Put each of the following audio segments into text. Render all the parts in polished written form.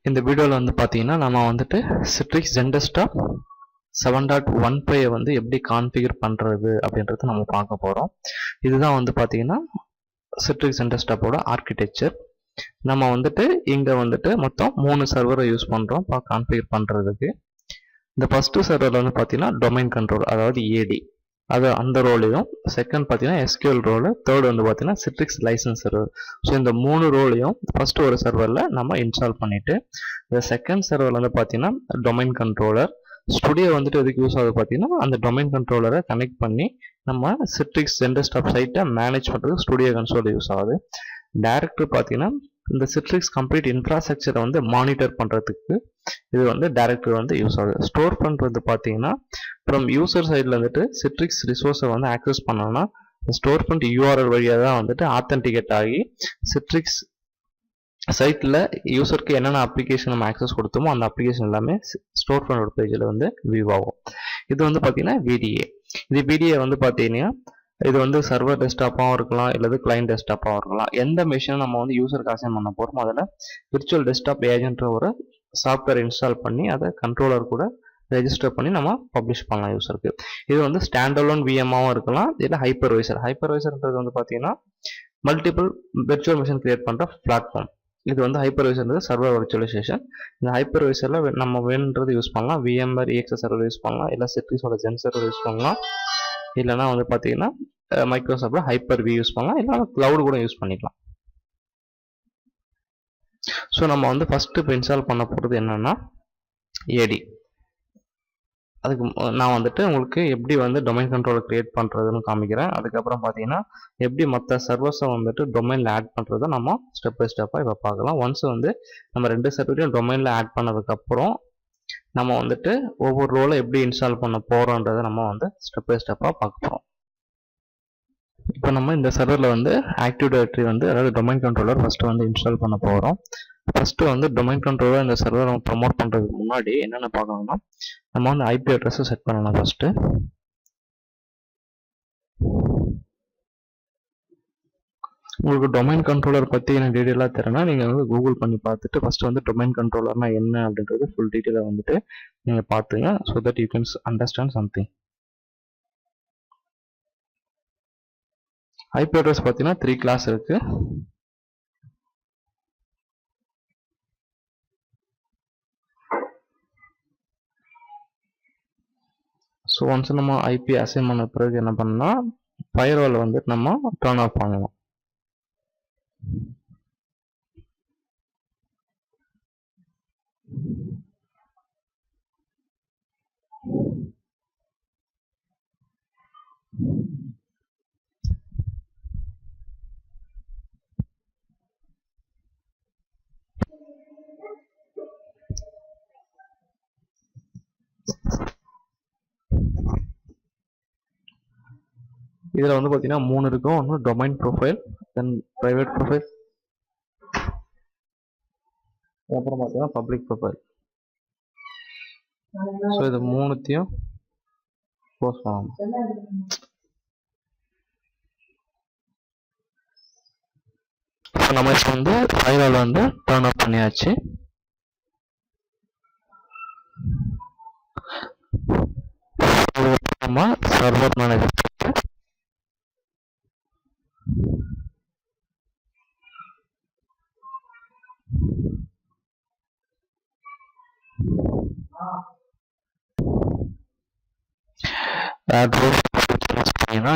இந்த வீடியோவில் வந்து பார்த்தீங்கன்னா நம்ம வந்துட்டு Citrix Xendesktop 7.15 வந்து எப்படி கான்ஃபிகர் பண்ணுறது அப்படின்றத நம்ம பார்க்க போகிறோம். இதுதான் வந்து பார்த்தீங்கன்னா Citrix Xendesktopோட ஆர்கிடெக்சர். நம்ம வந்துட்டு இங்கே வந்துட்டு மொத்தம் 3 சர்வரை யூஸ் பண்ணுறோம் கான்ஃபிகர் பண்ணுறதுக்கு. இந்த ஃபஸ்ட்டு சர்வரில் வந்து பார்த்தீங்கன்னா டொமைன் கண்ட்ரோல், அதாவது ஏடி, அது அந்த ரோலையும், செகண்ட் பார்த்தீங்கன்னா எஸ்கியூஎல் ரோலு, தேர்ட் வந்து பார்த்தீங்கன்னா Citrix லைசன்ஸ் சர்வர். ஸோ இந்த 3 ரோலையும் ஃபஸ்ட்டு ஒரு சர்வரில் நம்ம இன்ஸ்டால் பண்ணிவிட்டு, இந்த செகண்ட் சர்வரில் வந்து பார்த்தீங்கன்னா டொமைன் கண்ட்ரோலர், ஸ்டுடியோ வந்துட்டு எதுக்கு யூஸ் ஆகுது பார்த்தீங்கன்னா அந்த டொமைன் கண்ட்ரோலரை கனெக்ட் பண்ணி நம்ம Citrix Xendesktop சைட்டை மேனேஜ் பண்ணுறதுக்கு ஸ்டுடியோ கன்சோல் யூஸ் ஆகுது. டைரக்டர் பார்த்தீங்கன்னா இந்த Citrix கம்ப்ளீட் இன்ஃப்ராஸ்ட்ரக்சரை வந்து மானிட்டர் பண்ணுறதுக்கு இது வந்து டைரக்டர் வந்து யூஸ் ஆகுது. ஸ்டோர் பண்ணுறது பார்த்தீங்கன்னா ஃப்ரம் யூசர் சைடில் வந்துட்டு Citrix ரிசோர்ஸை வந்து ஆக்சஸ் பண்ணோம்னா ஸ்டோர் ஃப்ரண்ட் யூஆர்எல் வழியாக தான் வந்துட்டு ஆத்தென்டிகேட் ஆகி Citrix சைட்டில் யூசருக்கு என்னென்ன அப்ளிகேஷன் நம்ம ஆக்சஸ் கொடுத்தோமோ அந்த அப்ளிகேஷன் எல்லாமே ஸ்டோர் ஃப்ரண்ட் பேஜில் வந்து வியூ ஆகும். இது வந்து பார்த்தீங்கன்னா VDA. இது VDA வந்து பார்த்தீங்கன்னா இது வந்து சர்வர் டெஸ்க்டாப்பாகவும் இருக்கலாம், இல்லது கிளைண்ட் டெஸ்க்டாப்பாகவும் இருக்கலாம். எந்த மிஷினை நம்ம வந்து யூசருக்கு அசைன் பண்ண போகிறோமோ அதில் விர்ச்சுவல் டெஸ்க்டாப் ஏஜென்ட்ற ஒரு சாஃப்ட்வேர் இன்ஸ்டால் பண்ணி அதை கண்ட்ரோலர் கூட ரெஜிஸ்டர் பண்ணி நம்ம பப்ளிஷ் பண்ணலாம் யூசருக்கு. இது வந்து ஸ்டாண்டலோன் விஎம்மாவும் இருக்கலாம், இல்லை ஹைப்பர்வைசர். ஹைப்பர்வைசர்ன்றது வந்து பார்த்தீங்கன்னா மல்டிபிள் விர்ச்சுவல் மிஷின் கிரியேட் பண்ணுற பிளாட்ஃபார்ம். இது வந்து ஹைப்பர்வைசர்ன்றது சர்வர் விர்ச்சுவலைசேஷன். இந்த ஹைப்பர்வைசரில் நம்ம வேணுன்றது யூஸ் பண்ணலாம். VMware EXS சர்வர் யூஸ் பண்ணலாம், இல்லை Citrixோட Xen சர்வர் யூஸ் பண்ணலாம், இல்லைனா வந்து பார்த்தீங்கன்னா மைக்ரோசாஃப்டில் ஹைப்பர்-V யூஸ் பண்ணலாம், இல்லைனா க்ளவுட் கூட யூஸ் பண்ணிக்கலாம். ஸோ நம்ம வந்து ஃபஸ்ட்டு இப்போ இன்ஸ்டால் பண்ண போகிறது என்னென்னா ஏடி. அதுக்கு நான் வந்துட்டு உங்களுக்கு எப்படி வந்து டொமைன் கண்ட்ரோலை க்ரியேட் பண்ணுறதுன்னு காமிக்கிறேன். அதுக்கப்புறம் பார்த்தீங்கன்னா எப்படி மற்ற சர்வர்ஸை வந்துட்டு டொமைனில் ஆட் பண்ணுறதை நம்ம ஸ்டெப் பை ஸ்டெப்பாக இப்போ பார்க்கலாம். ஒன்ஸ் வந்து நம்ம 2 சர்வரையும் டொமைனில் ஆட் பண்ணதுக்கப்புறம் நம்ம வந்துட்டு ஒவ்வொரு ரோலை எப்படி இன்ஸ்டால் பண்ண போகிறோன்றதை நம்ம வந்து ஸ்டெப் பை ஸ்டெப்பாக பார்க்க போகிறோம். இப்போ நம்ம இந்த சர்வரில் வந்து ஆக்டிவ் டைரக்டரி வந்து அதாவது டொமைன் கண்ட்ரோலர் ஃபஸ்ட்டு வந்து இன்ஸ்டால் பண்ண போகிறோம். ஃபஸ்ட்டு வந்து டொமைன் கண்ட்ரோலர் இந்த சர்வரை நம்ம ப்ரமோட் பண்ணுறதுக்கு முன்னாடி என்னென்ன பார்க்கணும்னா நம்ம வந்து ஐபி அட்ரஸை செட் பண்ணணும். ஃபஸ்ட்டு உங்களுக்கு டொமைன் கண்ட்ரோலர் பற்றி எனக்கு டீட்டெயிலாக தெரியனா நீங்கள் வந்து கூகுள் பண்ணி பார்த்துட்டு ஃபஸ்ட்டு வந்து டொமைன் கண்ட்ரோலர்னா என்ன அப்படின்றது ஃபுல் டீட்டெயிலாக வந்துட்டு நீங்கள் பார்த்துங்க. So that you can understand something. IP address பார்த்தீங்கன்னா 3 கிளாஸ் இருக்கு. ஸோ ஒன்ஸ் நம்ம ஐபி அசைன் பண்ண பிறகு என்ன பண்ணலாம், ஃபயர்வால் வந்து நம்ம டர்ன் ஆஃப் பண்ணலாம். இதில் வந்து பார்த்தீங்கன்னா 3 இருக்கும். ஒன்று டொமைன் ப்ரொஃபைல், தென் ப்ரைவேட் ப்ரொஃபைல், அப்புறம் பார்த்தீங்கன்னா பப்ளிக் ப்ரொஃபைல். ஸோ இது 3த்தையும் க்ளோஸ் பண்ணணும். இப்போ நம்ம இப்போ வந்து ஃபைல் வந்து டர்ன் ஆஃப் பண்ணியாச்சு. நம்ம சர்வர் மேனேஜர்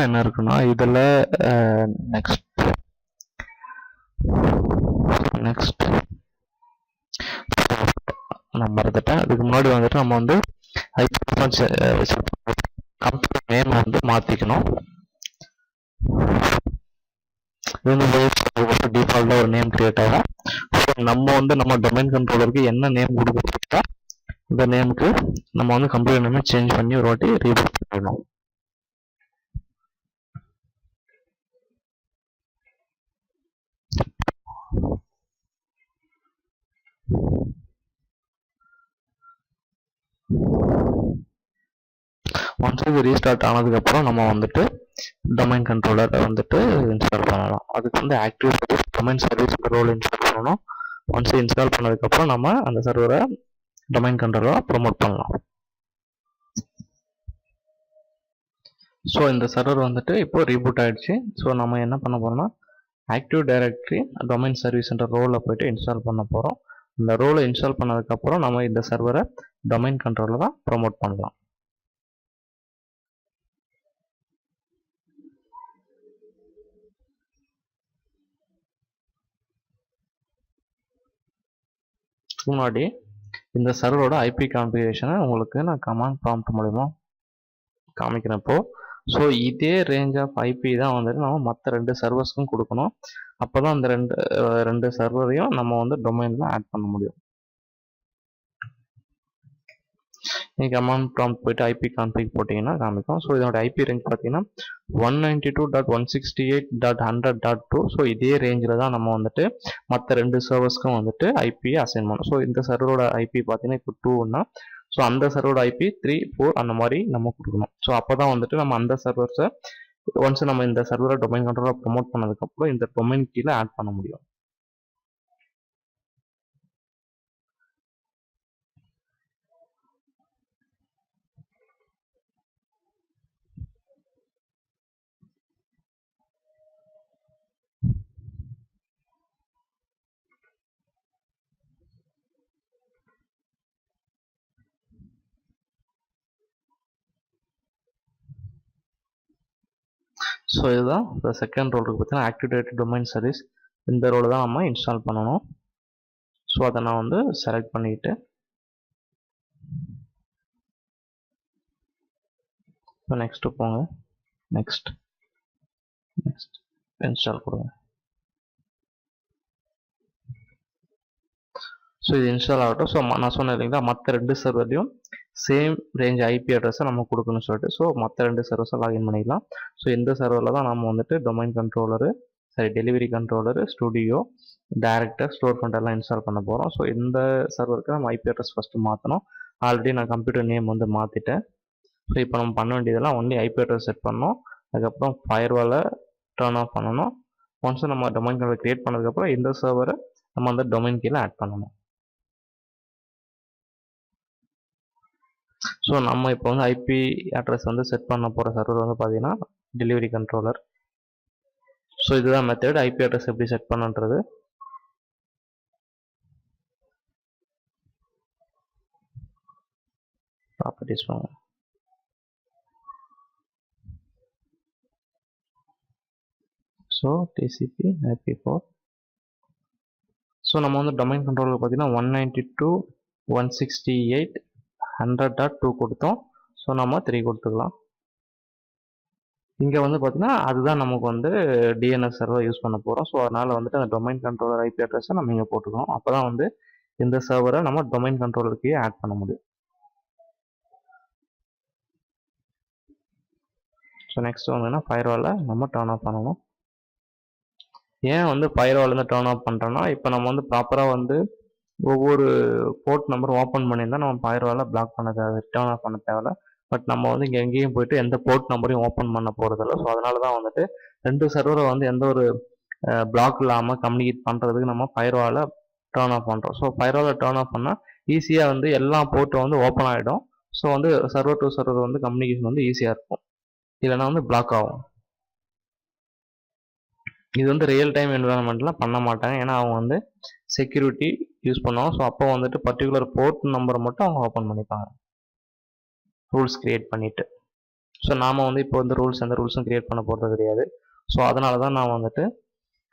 என்ன இருக்குன்னா இதில் நெக்ஸ்ட் நான் மறந்துட்டேன். அதுக்கு முன்னாடி வந்துட்டு நம்ம வந்து கம்பெனி நேம் வந்து மாற்றிக்கணும். இது வந்து டிஃபால்ட்டாக ஒரு நேம் கிரியேட் ஆகும். நம்ம வந்து நம்ம டொமைன் கண்ட்ரோலருக்கு என்ன நேம் கொடுக்குறோம் இந்த நேமுக்கு நம்ம வந்து கம்பெனி நேமே சேஞ்ச் பண்ணி ஒரு வாட்டி ரீபூட் பண்ணிடணும். ஒன்ஸ் இது ரீஸ்டார்ட் ஆனதுக்கப்புறம் நம்ம வந்துட்டு டொமைன் கண்ட்ரோலரை வந்துட்டு இன்ஸ்டால் பண்ணலாம். அதுக்கு வந்து active domain service role install பண்ணணும். ஒன்ஸ் இன்ஸ்டால் பண்ணதுக்கப்புறம் நம்ம அந்த சர்வரை டொமைன் கண்ட்ரோலராக ப்ரொமோட் பண்ணலாம். ஸோ இந்த சர்வர் வந்துட்டு இப்போ ரீபூட் ஆயிடுச்சு. ஸோ நம்ம என்ன பண்ண போறோம்னா ஆக்டிவ் டைரக்டரி டொமைன் சர்வீஸ்ன்ற ரோலில் போயிட்டு இன்ஸ்டால் பண்ண போகிறோம். இந்த ரோலை இன்ஸ்டால் பண்ணதுக்கப்புறம் நம்ம இந்த சர்வரை டொமைன் கண்ட்ரோலராக ப்ரொமோட் பண்ணலாம். முன்னாடி இந்த சர்வரோட ஐபி கான்ஃபிகரேஷனை உங்களுக்கு நான் கமாண்ட் ப்ராம்ப்ட் மூலமா காமிக்கிறப்போ, ஸோ இதே ரேஞ்ச் ஆஃப் ஐபி தான் வந்துட்டு நம்ம மற்ற 2 சர்வர்ஸ்க்கும் கொடுக்கணும். அப்போ தான் அந்த ரெண்டு சர்வரையும் நம்ம வந்து டொமைனில் ஆட் பண்ண முடியும். நீங்கள் கமாண்ட் ப்ராம்ப்ட் போயிட்டு ஐபி கான்ஃபிக் போட்டிங்கன்னா காமிக்கும். ஸோ இதோட ஐபி ரேஞ்ச் பார்த்தீங்கன்னா 192.168.100.2. ஸோ இதே ரேஞ்சில் தான் நம்ம வந்துட்டு மற்ற 2 சர்வர்ஸ்க்கும் வந்துட்டு ஐபியை அசைன் பண்ணணும். ஸோ இந்த சர்வரோட ஐபி பார்த்தீங்கன்னா இப்போ 2ன்னா, ஸோ அந்த சர்வரோட ஐபி 3, 4 அந்த மாதிரி நம்ம கொடுக்கணும். ஸோ அப்போ தான் வந்துட்டு நம்ம அந்த சர்வர்ஸை ஒன்ஸ் நம்ம இந்த சர்வரை டொமைன் கண்ட்ரோலாக ப்ரொமோட் பண்ணதுக்கப்புறம் இந்த டொமைன் கீழே ஆட் பண்ண முடியும். ஸோ இதுதான் இந்த செகண்ட் ரோலுக்கு பார்த்தீங்கன்னா ஆக்டிவேட்டட் டொமைன் சர்வீஸ். இந்த ரோல் தான் நம்ம இன்ஸ்டால் பண்ணணும். ஸோ அதை நான் வந்து செலக்ட் பண்ணிக்கிட்டு ஸோ நெக்ஸ்ட்டு போங்க. நெக்ஸ்ட் இன்ஸ்டால் கொடுங்க. ஸோ இது இன்ஸ்டால் ஆகட்டும். ஸோ நான் சொன்னேன் இல்லைங்களா, மற்ற 2 சர்வர்லையும் சேம் ரேஞ்ச் ஐபி அட்ரஸை நம்ம கொடுக்கணும்னு சொல்லிட்டு, ஸோ மற்ற 2 சர்வர்ஸை லாகின் பண்ணிக்கலாம். ஸோ இந்த சர்வரில் தான் நம்ம வந்துட்டு domain controller, delivery controller, studio, director, store front எல்லாம் இன்ஸ்டால் பண்ண போகிறோம். ஸோ இந்த சர்வருக்கு நம்ம ஐபி அட்ரஸ் ஃபஸ்ட்டு மாற்றணும். ஆல்ரெடி நான் கம்ப்யூட்டர் நேம் வந்து மாற்றிட்டேன். ஸோ இப்போ நம்ம பண்ண வேண்டியதெல்லாம் ஒன்லி ஐபி அட்ரஸ் செட் பண்ணணும். அதுக்கப்புறம் ஃபயர்வாலை டர்ன் ஆஃப் பண்ணணும். ஒன்ஸ் நம்ம டொமைன் கண்ட்ரோல் கிரியேட் பண்ணதுக்கப்புறம் இந்த சர்வரை நம்ம அந்த டொமைன் கீழே ஆட் பண்ணணும். ஸோ நம்ம இப்போ வந்து ஐபி அட்ரஸ் வந்து செட் பண்ண போகிற சர்வர் வந்து பார்த்தீங்கன்னா டெலிவரி கண்ட்ரோலர். ஸோ இதுதான் மெத்தட் ஐபி அட்ரஸ் எப்படி செட் பண்ணுன்றது. ப்ராப்பர்ட்டிஸ் வாங்க. So TCP IP4. ஸோ நம்ம வந்து டொமைன் கண்ட்ரோலர் பார்த்தீங்கன்னா 192.168.100.2 கொடுத்தோம். ஸோ நம்ம 3 கொடுத்துக்கலாம். இங்கே வந்து பார்த்தீங்கன்னா அதுதான் நமக்கு வந்து டிஎன்எஸ் சர்வர் யூஸ் பண்ண போகிறோம். ஸோ அதனால் வந்துட்டு அந்த டொமைன் கண்ட்ரோலர் ஐபி அட்ரஸை நம்ம இங்கே போட்டுக்கணும். அப்போ தான் வந்து இந்த சர்வரை நம்ம டொமைன் கண்ட்ரோலருக்கே ஆட் பண்ண முடியும். ஸோ நெக்ஸ்ட் வந்துன்னா ஃபயர்வாலை நம்ம டர்ன் ஆஃப் பண்ணணும். ஏன் வந்து ஃபயர்வால் வந்து டர்ன் ஆஃப் பண்ணுறோன்னா, இப்போ நம்ம வந்து ப்ராப்பராக வந்து ஒவ்வொரு போர்ட் நம்பர் ஓப்பன் பண்ணியிருந்தால் நம்ம ஃபயர்வாலை பிளாக் பண்ண தேவை, டர்ன் ஆஃப் பண்ண தேவையில்ல. பட் நம்ம வந்து இங்கே எங்கேயும் போயிட்டு எந்த போர்ட் நம்பரையும் ஓப்பன் பண்ண போகிறதில்ல. ஸோ அதனால தான் வந்துட்டு 2 சர்வரை வந்து எந்த ஒரு பிளாக் இல்லாமல் கம்யூனிகேட் பண்ணுறதுக்கு நம்ம ஃபயர்வாலை டர்ன் ஆஃப் பண்ணுறோம். ஸோ ஃபயர்வாலை டர்ன் ஆஃப் பண்ணால் ஈஸியாக வந்து எல்லா போர்ட்டும் வந்து ஓப்பன் ஆகிடும். ஸோ வந்து சர்வர் டு சர்வர் வந்து கம்யூனிகேஷன் வந்து ஈஸியாக இருக்கும். இல்லைனா வந்து பிளாக் ஆகும். இது வந்து ரியல் டைம் என்விரான்மெண்ட்லாம் பண்ண மாட்டாங்க. ஏன்னா அவங்க வந்து செக்யூரிட்டி யூஸ் பண்ணுவாங்க. ஸோ அப்போ வந்துட்டு பர்டிகுலர் போர்ட் நம்பரை மட்டும் அவங்க ஓப்பன் பண்ணிப்பாங்க ரூல்ஸ் கிரியேட் பண்ணிவிட்டு. ஸோ நாம் வந்து இப்போ வந்து எந்த ரூல்ஸும் கிரியேட் பண்ண போகிறது கிடையாது. ஸோ அதனால தான் நான் வந்துட்டு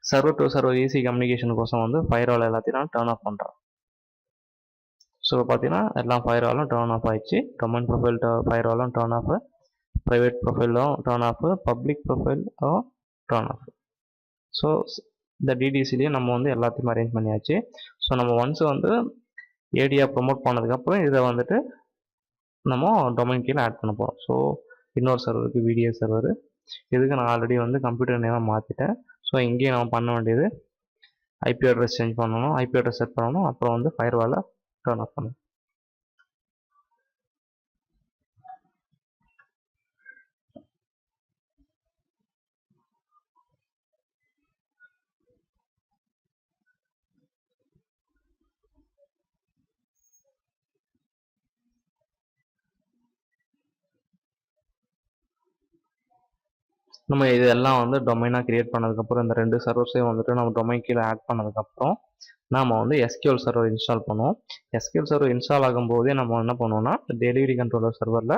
சர்வர் டு சர்வர் ஈஸி கம்யூனிகேஷனுக்கோசம் வந்து ஃபயர்வால் எல்லாத்தையும் நான் டர்ன் ஆஃப் பண்ணுறேன். ஸோ பார்த்தீங்கன்னா எல்லாம் ஃபயர்வாலும் டர்ன் ஆஃப் ஆயிடுச்சு. டொமைன் ப்ரொஃபைல் ஃபயர்வாலும் டர்ன் ஆஃப், ப்ரைவேட் ப்ரொஃபைலும் டர்ன் ஆஃப், பப்ளிக் ப்ரொஃபைலும் டர்ன் ஆஃப். ஸோ இந்த டிடிசிலேயே நம்ம வந்து எல்லாத்தையும் அரேஞ்ச் பண்ணியாச்சு. ஸோ நம்ம ஒன்ஸ் வந்து ஏடியா ப்ரொமோட் பண்ணதுக்கப்புறம் இதை வந்துட்டு நம்ம டொமைன் கீழே ஆட் பண்ண போகிறோம். ஸோ இன்னொரு சர்வருக்கு வீடியோ சர்வர், இதுக்கு நான் ஆல்ரெடி வந்து கம்ப்யூட்டர் நேமாக மாற்றிட்டேன். ஸோ இங்கேயும் நம்ம பண்ண வேண்டியது ஐபி அட்ரஸ் சேஞ்ச் பண்ணணும், ஐபி அட்ரஸ் செட் பண்ணணும், அப்புறம் வந்து ஃபயர்வாலை டர்ன் ஆஃப் பண்ணணும். நம்ம இதெல்லாம் வந்து டொமைனாக கிரியேட் பண்ணதுக்கப்புறம் இந்த 2 சர்வர்ஸையும் வந்துட்டு நம்ம டொமைன் கீழே ஆட் பண்ணதுக்கப்புறம் நாம் வந்து எஸ்கியூஎல் சர்வர் இன்ஸ்டால் பண்ணுவோம். எஸ்கியூஎல் சர்வர் இன்ஸ்டால் ஆகும்போதே நம்ம என்ன பண்ணுவோம்னா டெலிவரி கண்ட்ரோலர் சர்வரில்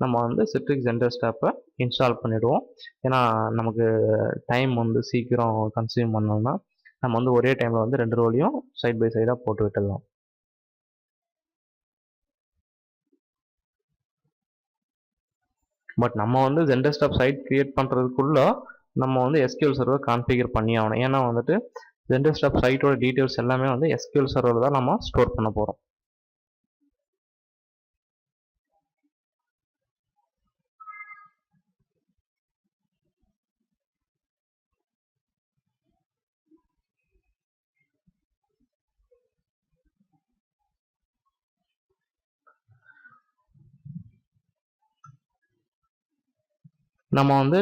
நம்ம வந்து சிட்ரிக்ஸ் ஜெண்டர்ஸ்டாப்பை இன்ஸ்டால் பண்ணிவிடுவோம். ஏன்னா நமக்கு டைம் வந்து சீக்கிரம் கன்சியூம் பண்ணோம்னா நம்ம வந்து ஒரே டைமில் வந்து 2 ரோலையும் சைட் பை சைடாக போட்டு விட்டுடலாம். பட் நம்ம வந்து Xendesktop சைட் கிரியேட் பண்ணுறதுக்குள்ள நம்ம வந்து எஸ்கியூஎல் சர்வர் கான்ஃபிகர் பண்ணி ஆகணும். ஏன்னா வந்துட்டு Xendesktop சைட்டோட டீட்டெயில்ஸ் எல்லாமே வந்து எஸ்கியூஎல் சர்வரில் தான் நம்ம ஸ்டோர் பண்ண போகிறோம். நம்ம வந்து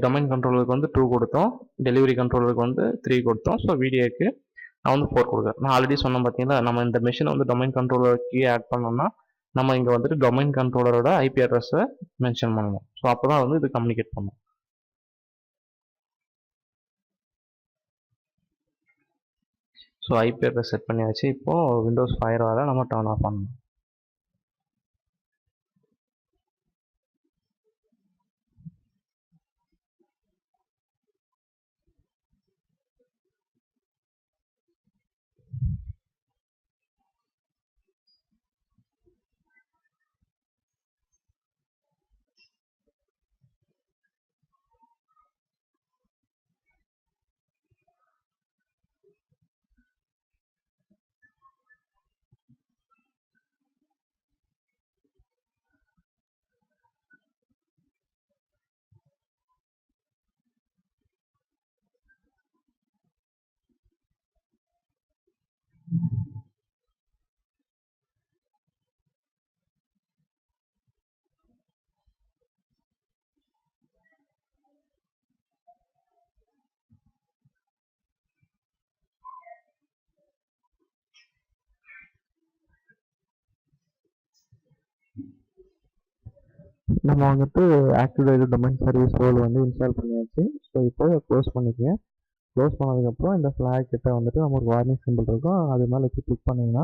டொமைன் கண்ட்ரோலருக்கு வந்து 2 கொடுத்தோம், டெலிவரி கண்ட்ரோலருக்கு வந்து 3 கொடுத்தோம். ஸோ வீடியோக்கு நான் வந்து 4 கொடுக்குறேன். நான் ஆல்ரெடி சொன்னேன் பார்த்தீங்களா, நம்ம இந்த மெஷினை வந்து டொமைன் கண்ட்ரோலருக்கு ஆட் பண்ணோம்னா நம்ம இங்கே வந்துட்டு டொமைன் கண்ட்ரோலரோட ஐபி அட்ரஸை மென்ஷன் பண்ணணும். ஸோ அப்போ தான் வந்து இது கம்யூனிகேட் பண்ணும். ஸோ ஐபி அட்ரஸ் செட் பண்ணியாச்சு. இப்போது விண்டோஸ் ஃபயர் வர நம்ம டர்ன் ஆஃப் பண்ணணும். நம்ம வந்துட்டு ஆக்டிவேட் டொமைன் சர்வீஸ் ரோல் வந்து இன்ஸ்டால் பண்ணியாச்சு. ஸோ இப்போ க்ளோஸ் பண்ணிக்கங்க. க்ளோஸ் பண்ணதுக்கப்புறம் இந்த ஃப்ளாக் கிட்ட வந்துட்டு நம்ம ஒரு வார்னிங் சிம்பிள் இருக்கும், அது மேலே வச்சு கிளிக் பண்ணிங்கன்னா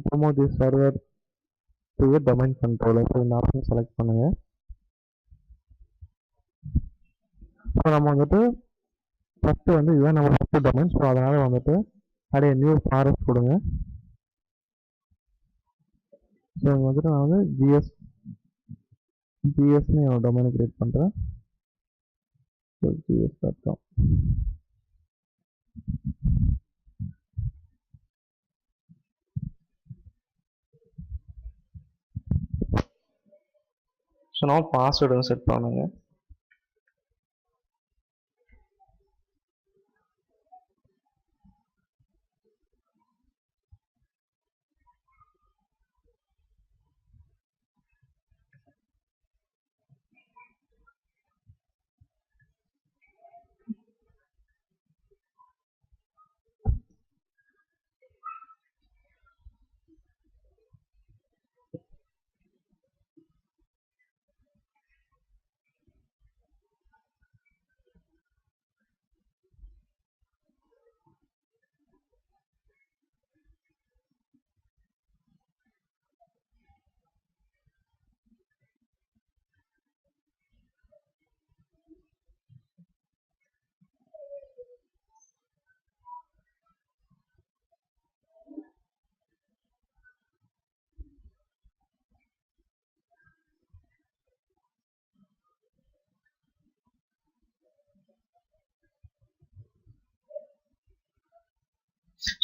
promote the server to domain controller. So இந்த ஆப்ஷன் செலக்ட் பண்ணுங்கள். ஸோ நம்ம வந்துட்டு ஃபஸ்ட்டு வந்து இதுதான் நம்ம ஃபஸ்ட்டு டொமைன். ஸோ அதனால் வந்துட்டு அப்படியே நியூ ஃபாரஸ்ட் கொடுங்க. ஸோ இங்கே வந்துட்டு நான் வந்து ஜிஎஸ்னு என்னோட டொமைனை கிரியேட் பண்ணுறேன். So gs.com. ஸோ நான் பாஸ்வேர்டு செட் பண்ணுங்க.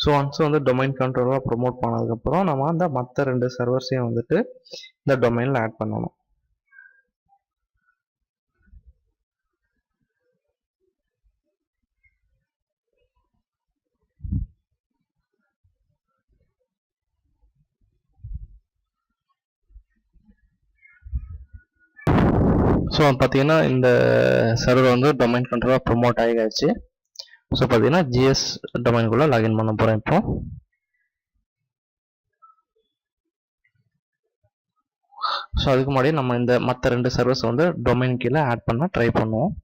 ஸோ ஒன்ஸ் வந்து டொமைன் கண்ட்ரோலாக ப்ரொமோட் பண்ணதுக்கப்புறம் நம்ம அந்த மற்ற 2 சர்வர்ஸையும் வந்துட்டு இந்த டொமைனில் ஆட் பண்ணணும். ஸோ பார்த்தீங்கன்னா இந்த சர்வர் வந்து டொமைன் கண்ட்ரோலாக ப்ரொமோட் ஆகியாச்சு. ஸோ பார்த்தீங்கன்னா ஜிஎஸ் டொமைனுக்குள்ளே லாகின் பண்ண போகிறேன். இப்போ ஸோ அதுக்கு முன்னாடி நம்ம இந்த மற்ற 2 சர்வர்ஸ் வந்து டொமைன் கீழே ஆட் பண்ண ட்ரை பண்ணுவோம்.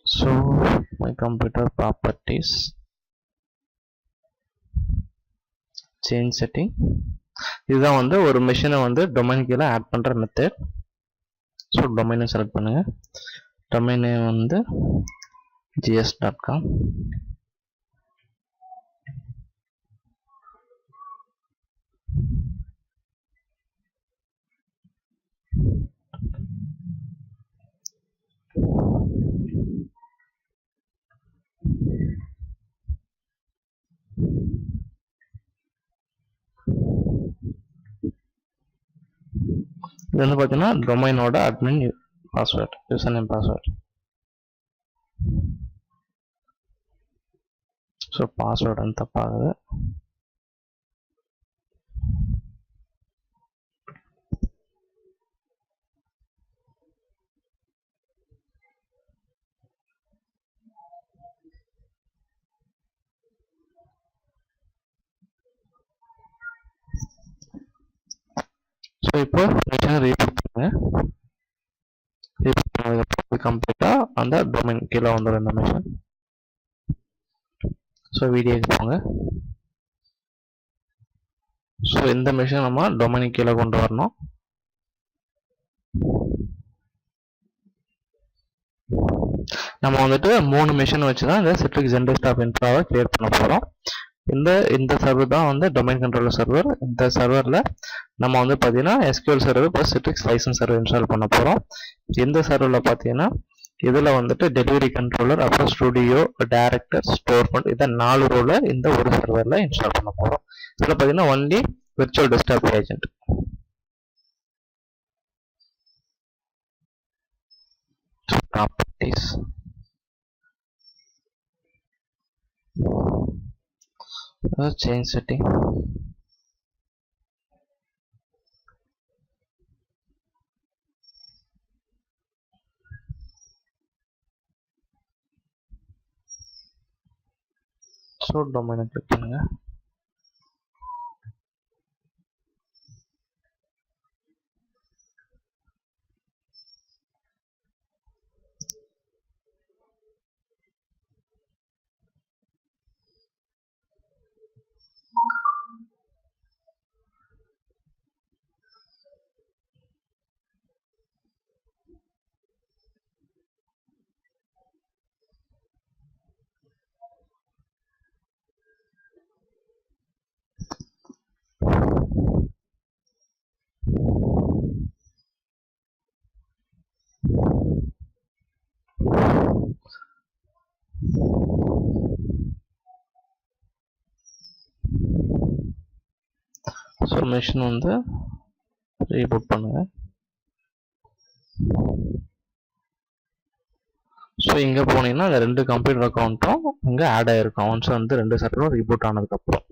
So my computer properties, change setting, இதுதான் வந்து ஒரு மெஷினை வந்து டொமைன் கீழே ஆட் பண்ணுற மெத்தட். ஸோ டொமைனை செலக்ட் பண்ணுங்கள். டொமைன் நேம் வந்து gs.com. இது வந்து பார்த்தீங்கன்னா டொமைனோட admin password, user name password. So password வந்து தப்பாகுது. ஸோ இப்போ மிஷினை ரீபூட் பண்ணுங்க. ரீபூட் பண்ணதுக்கப்புறம் கம்ப்ளீட்டாக அந்த டொமைன் கீழே வந்துடும் இந்த மிஷின். ஸோ வீடியோக்கு போங்க. ஸோ இந்த மிஷின் நம்ம டொமைன் கீழே கொண்டு வரணும். நம்ம வந்துட்டு 3 மிஷின் வச்சு தான் இந்த Citrix Xendesktop இன்ஃப்ராவை கிரியேட் பண்ண போகிறோம். இந்த சர்வர் தான் வந்து டொமைன் கண்ட்ரோலர் சர்வர். இந்த சர்வரில் நம்ம வந்து பார்த்தீங்கன்னா SQL server plus Citrix license server install பண்ண போகிறோம். இந்த சர்வரில் பார்த்தீங்கன்னா இதில் வந்துட்டு டெலிவரி கண்ட்ரோலர், அப்புறம் ஸ்டுடியோ, டைரக்டர், ஸ்டோர் ஃபண்ட், இதை 4 ரோல இந்த ஒரு சர்வரில் இன்ஸ்டால் பண்ண போகிறோம். இதில் பார்த்தீங்கன்னா only virtual desktop agent. Properties, change setting, so டொமைனை கிளிக் பண்ணுங்க. ஸோ மிஷின் வந்து ரீபூட் பண்ணுங்க. ஸோ இங்கே போனீங்கன்னா அந்த 2 கம்ப்யூட்டர் அக்கௌண்ட்டும் இங்கே ஆட் ஆகிருக்கும் ஒன்ஸ் வந்து 2 சர்வரும் ரீபூட் ஆனதுக்கப்புறம்.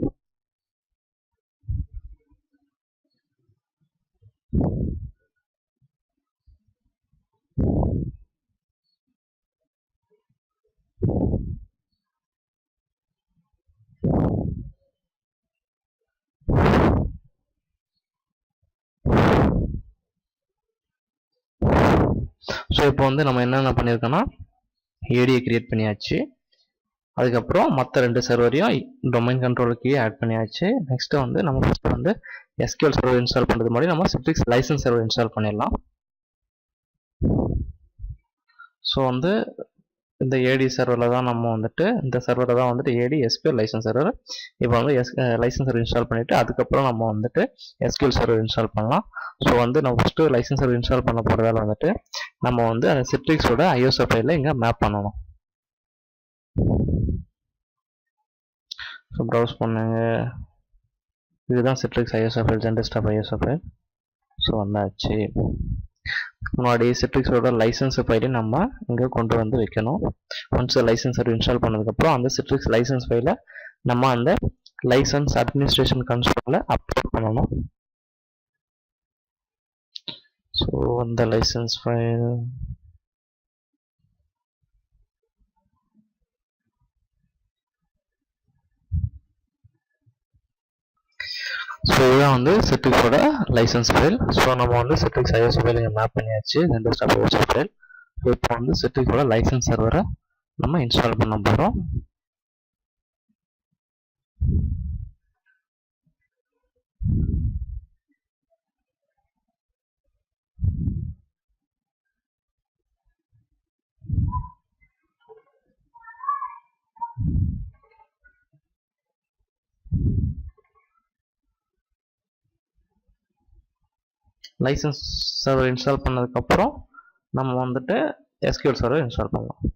ஸோ இப்போ வந்து நம்ம என்னென்ன பண்ணியிருக்கோன்னா ஏடியை கிரியேட் பண்ணியாச்சு. அதுக்கப்புறம் மற்ற 2 சர்வரையும் டொமைன் கண்ட்ரோலுக்கு ஆட் பண்ணியாச்சு. நெக்ஸ்ட்டு வந்து நம்ம ஃபஸ்ட்டு வந்து SQL சர்வர் இன்ஸ்டால் பண்ணுறது மாதிரி நம்ம Citrix லைசன்ஸ் சர்வர் இன்ஸ்டால் பண்ணிடலாம். ஸோ வந்து இந்த ஏடி சர்வரில் தான் நம்ம வந்துட்டு இந்த சர்வரில் தான் வந்துட்டு ஏடி SQL லைசன்ஸ் சர்வர். இப்போ வந்து லைசன்ஸ் சர்வர் இன்ஸ்டால் பண்ணிவிட்டு அதுக்கப்புறம் நம்ம வந்துட்டு SQL சர்வர் இன்ஸ்டால் பண்ணலாம். ஸோ வந்து நம்ம ஃபஸ்ட்டு லைசன்ஸ் சர்வர் இன்ஸ்டால் பண்ண போகிறதால வந்துட்டு நம்ம வந்து அந்த சிட்ரிக்ஸோட ISO ஃபைலில் இங்கே மேப் பண்ணணும். ஸோ ப்ரௌஸ் பண்ணுங்க. இதுதான் Citrix ISO file, Xendesktop ISO file. So வந்தாச்சு. முன்னாடி சிட்ரிக்ஸோட லைசன்ஸ் ஃபைலை நம்ம இங்கே கொண்டு வந்து வைக்கணும். ஒன்ஸ் லைசன்ஸ் இன்ஸ்டால் பண்ணதுக்கப்புறம் அந்த சிட்ரிக்ஸ் லைசன்ஸ் ஃபைலை நம்ம அந்த லைசன்ஸ் அட்மினிஸ்ட்ரேஷன் கன்சோலில் அப்லோட் பண்ணணும். ஸோ அந்த லைசன்ஸ் ஃபைல் ஸோ இதுதான் வந்து சிட்ரிக்ஸோட லைசன்ஸ் ஃபைல். ஸோ நம்ம வந்து சிட்ரிக்ஸ் ஐஎஸ்ஓ ஃபைல் இங்கே மேப் பண்ணியாச்சு, ஜெண்டஸ்டாப் ஐஎஸ்ஓ ஃபைல். ஸோ இப்போ வந்து சிட்ரிக்ஸோட லைசன்ஸ் சர்வரை நம்ம இன்ஸ்டால் பண்ண போகிறோம். லைசன்ஸ் சர்வர் இன்ஸ்டால் பண்ணதுக்கப்புறம் நம்ம வந்துட்டு எஸ்கியூஎல் சர்வர் இன்ஸ்டால் பண்ணலாம்.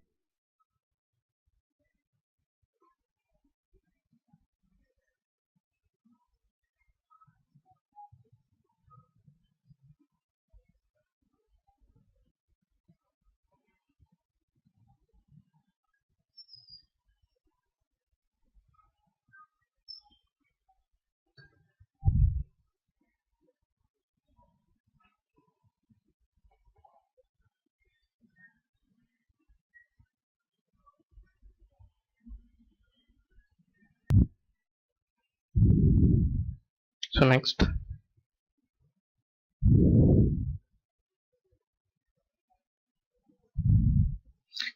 ஸோ நெக்ஸ்ட்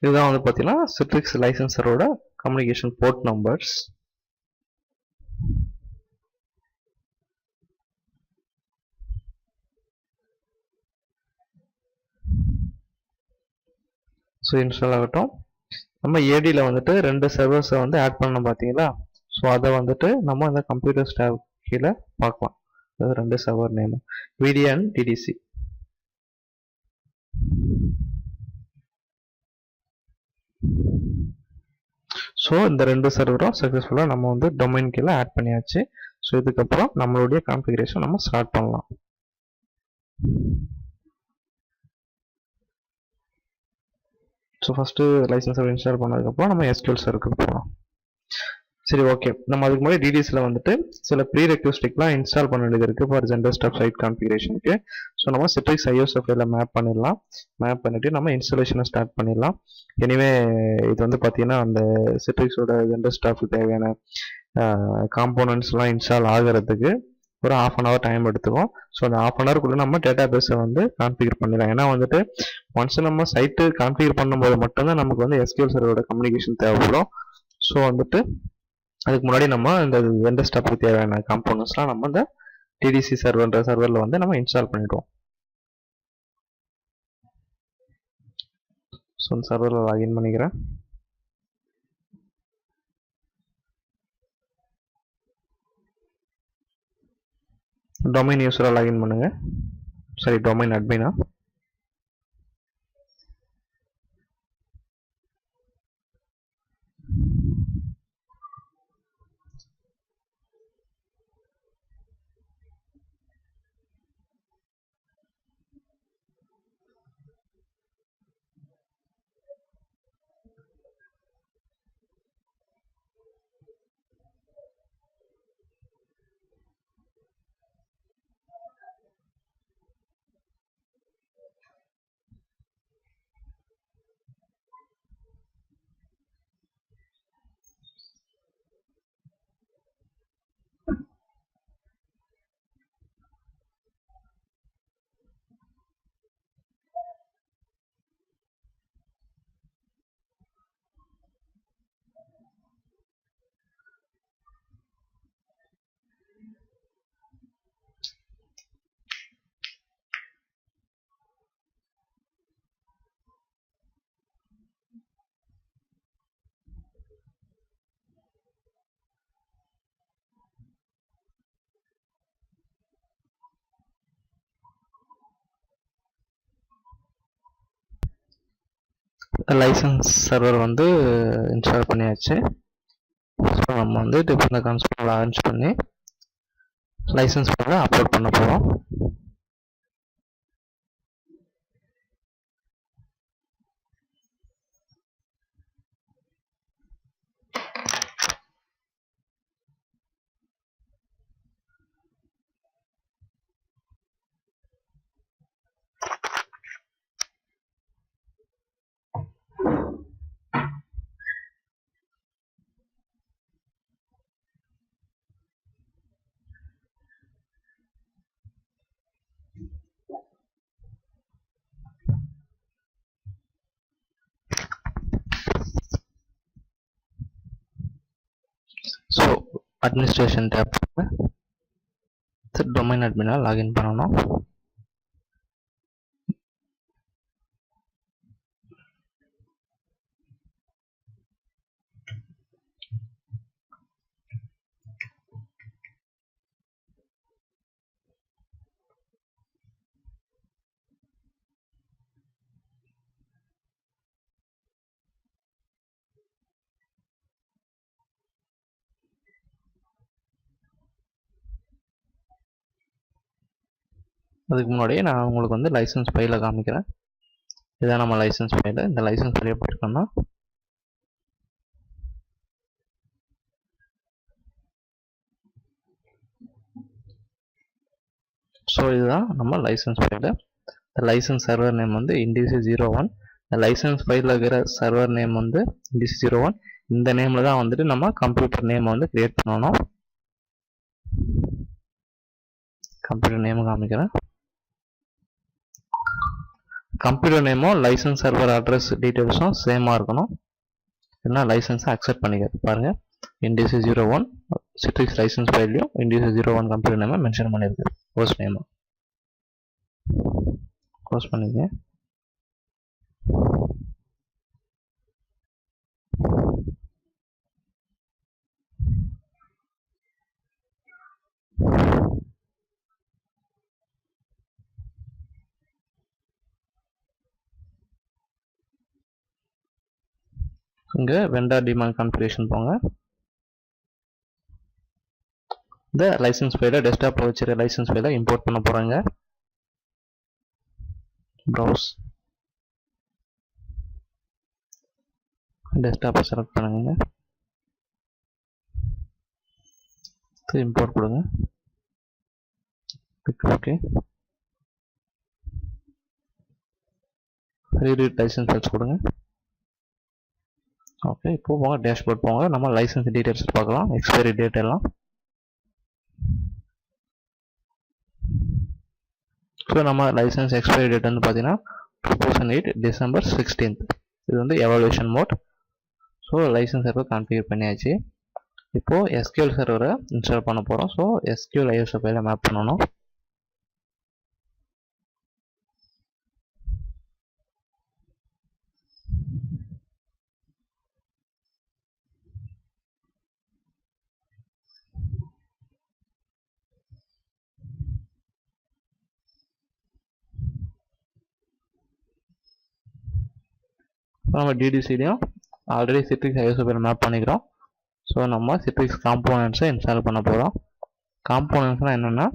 இதுதான் வந்து பார்த்தீங்கன்னா சிட்ரிக்ஸ் லைசன்சரோட communication port numbers. So install ஆகட்டும். நம்ம ஏடியில் வந்துட்டு 2 சர்வர்ஸை வந்து ஆட் பண்ணணும் பார்த்தீங்களா. ஸோ அதை வந்துட்டு நம்ம இந்த கம்ப்யூட்டர் ஸ்டாப் கீழே பார்க்கலாம். அதாவது 2 சர்வர் நேம் விடி அண்ட் டிடிசி. ஸோ இந்த 2 சர்வரும் சக்ஸஸ்ஃபுல்லாக நம்ம வந்து டொமைன் கீழே ஆட் பண்ணியாச்சு. ஸோ இதுக்கப்புறம் நம்மளுடைய கான்ஃபிகரேஷன் நம்ம ஸ்டார்ட் பண்ணலாம். So first license server install பண்ணதுக்கப்புறம் நம்ம எஸ்கியூஎல் சர்வருக்கு போகலாம். சரி, ஓகே. நம்ம அதுக்கு முன்னாடி டிடிஎஸ்ல வந்துட்டு சில ப்ரீ ரெக்வஸ்டிக்லாம் இன்ஸ்டால் பண்ண வேண்டியது இருக்குது ஃபார் ஜெண்டஸ்டாப் சைட் கான்ஃபிகரேஷனுக்கு. ஸோ நம்ம சிட்ரிக்ஸ் ஐஎஸ்ஓ ஃபைலில் மேப் பண்ணிடலாம். மேப் பண்ணிவிட்டு நம்ம இன்ஸ்டாலேஷனை ஸ்டார்ட் பண்ணிடலாம். எனிவே இது வந்து பார்த்தீங்கன்னா அந்த சிட்ரிக்ஸோட ஜெண்டஸ்டாப்புக்கு தேவையான காம்போனன்ட்ஸ்லாம் இன்ஸ்டால் ஆகிறதுக்கு ஒரு ½ டைம் எடுத்துக்கும். ஸோ அந்த ½ நம்ம டேட்டா பேஸை வந்து கான்ஃபிகர் பண்ணிடலாம். ஏன்னா வந்துட்டு ஒன்ஸ் நம்ம சைட்டு கான்ஃபிகர் பண்ணும்போது மட்டும்தான் நமக்கு வந்து எஸ்கியூஎல் சர்வரோட கம்யூனிகேஷன் தேவைப்படும். ஸோ வந்துட்டு அதுக்கு முன்னாடி நம்ம இந்த ஜெண்டஸ்டாப்புக்கு தேவையான காம்போனன்ட்ஸ்லாம் நம்ம இந்த டிடிசி சர்வர்ன்ற சர்வரில் வந்து நம்ம இன்ஸ்டால் பண்ணிடுவோம். ஸோ இந்த சர்வரில் லாகின் பண்ணிக்கிறேன். டொமைன் யூஸராக லாகின் பண்ணுங்க. சரி, டொமைன் அட்மினா. லைசன்ஸ் சர்வர் வந்து இன்ஸ்டால் பண்ணியாச்சு. ஸோ நம்ம வந்து இப்போ இந்த கன்சோல் லான்ச் பண்ணி லைசன்ஸ் ஃபைலை அப்லோட் பண்ண போகிறோம். அட்மினிஸ்ட்ரேஷன் டேப் டொமைன் அட்மினா லாகின் பண்ணணும். அதுக்கு முன்னாடியே நான் உங்களுக்கு வந்து லைசன்ஸ் ஃபைலை காமிக்கிறேன். இதான் நம்ம லைசன்ஸ் ஃபைலு. இந்த லைசன்ஸ் ஃபைல் எப்படி இருக்குன்னா, ஸோ இதுதான் நம்ம license file. License server name வந்து INDC01. இந்த லைசன்ஸ் ஃபைலில் இருக்கிற சர்வர் நேம் வந்து INDC01. இந்த நேமில் தான் வந்துட்டு நம்ம கம்ப்யூட்டர் நேமை வந்து கிரியேட் பண்ணணும். கம்ப்யூட்டர் நேம் காமிக்கிறேன். கம்ப்யூட்டர் நேமும் லைசன்ஸ் சர்வர் அட்ரஸ் டீட்டெயில்ஸும் சேமாக இருக்கணும். இல்லைனா லைசன்ஸை அக்செப்ட் பண்ணிக்கிறது. பாருங்கள், INDC01 Citrix லைசன்ஸ் ஃபைல்லையும் INDC01 கம்ப்யூட்டர் நேமை மென்ஷன் பண்ணியிருக்கு. ஹோஸ்ட் நேம் க்ளோஸ் பண்ணிங்க. இங்கே வெண்டர் டிமாண்ட் கான்ஃபிகரேஷன் போங்க. இந்த லைசன்ஸ் ஃபைலை டெஸ்க்டாப்பில் வச்சுருக்க லைசன்ஸ் ஃபைலை இம்போர்ட் பண்ண போகிறாங்க. ப்ரௌஸ் டெஸ்க்டாப்பை செலக்ட் பண்ணுங்க. இம்போர்ட் கொடுங்க. ஓகே, ரீட் லைசன்ஸ் ஃபைல்ஸ் கொடுங்க. ஓகே, இப்போ போங்க டேஷ்போர்ட் போங்க. நம்ம லைசன்ஸ் டீட்டெயில்ஸ் பார்க்கலாம். எக்ஸ்பைரி டேட் எல்லாம். ஸோ நம்ம லைசன்ஸ் எக்ஸ்பைரி டேட் வந்து பார்த்தீங்கன்னா 2008 டிசம்பர் 16. இது வந்து evaluation mode. So license server configure பண்ணியாச்சு. இப்போது SQL சர்வரை இன்ஸ்டால் பண்ண போகிறோம். ஸோ SQL ISO ஃபைலை மேப் பண்ணணும். நம்ம DDCலையும் already Citrix ISO file map பண்ணிக்கிறோம். ஸோ நம்ம Citrix காம்போனன்ட்ஸை இன்ஸ்டால் பண்ண போகிறோம். காம்போனன்ட்ஸ்னால் என்னென்னா,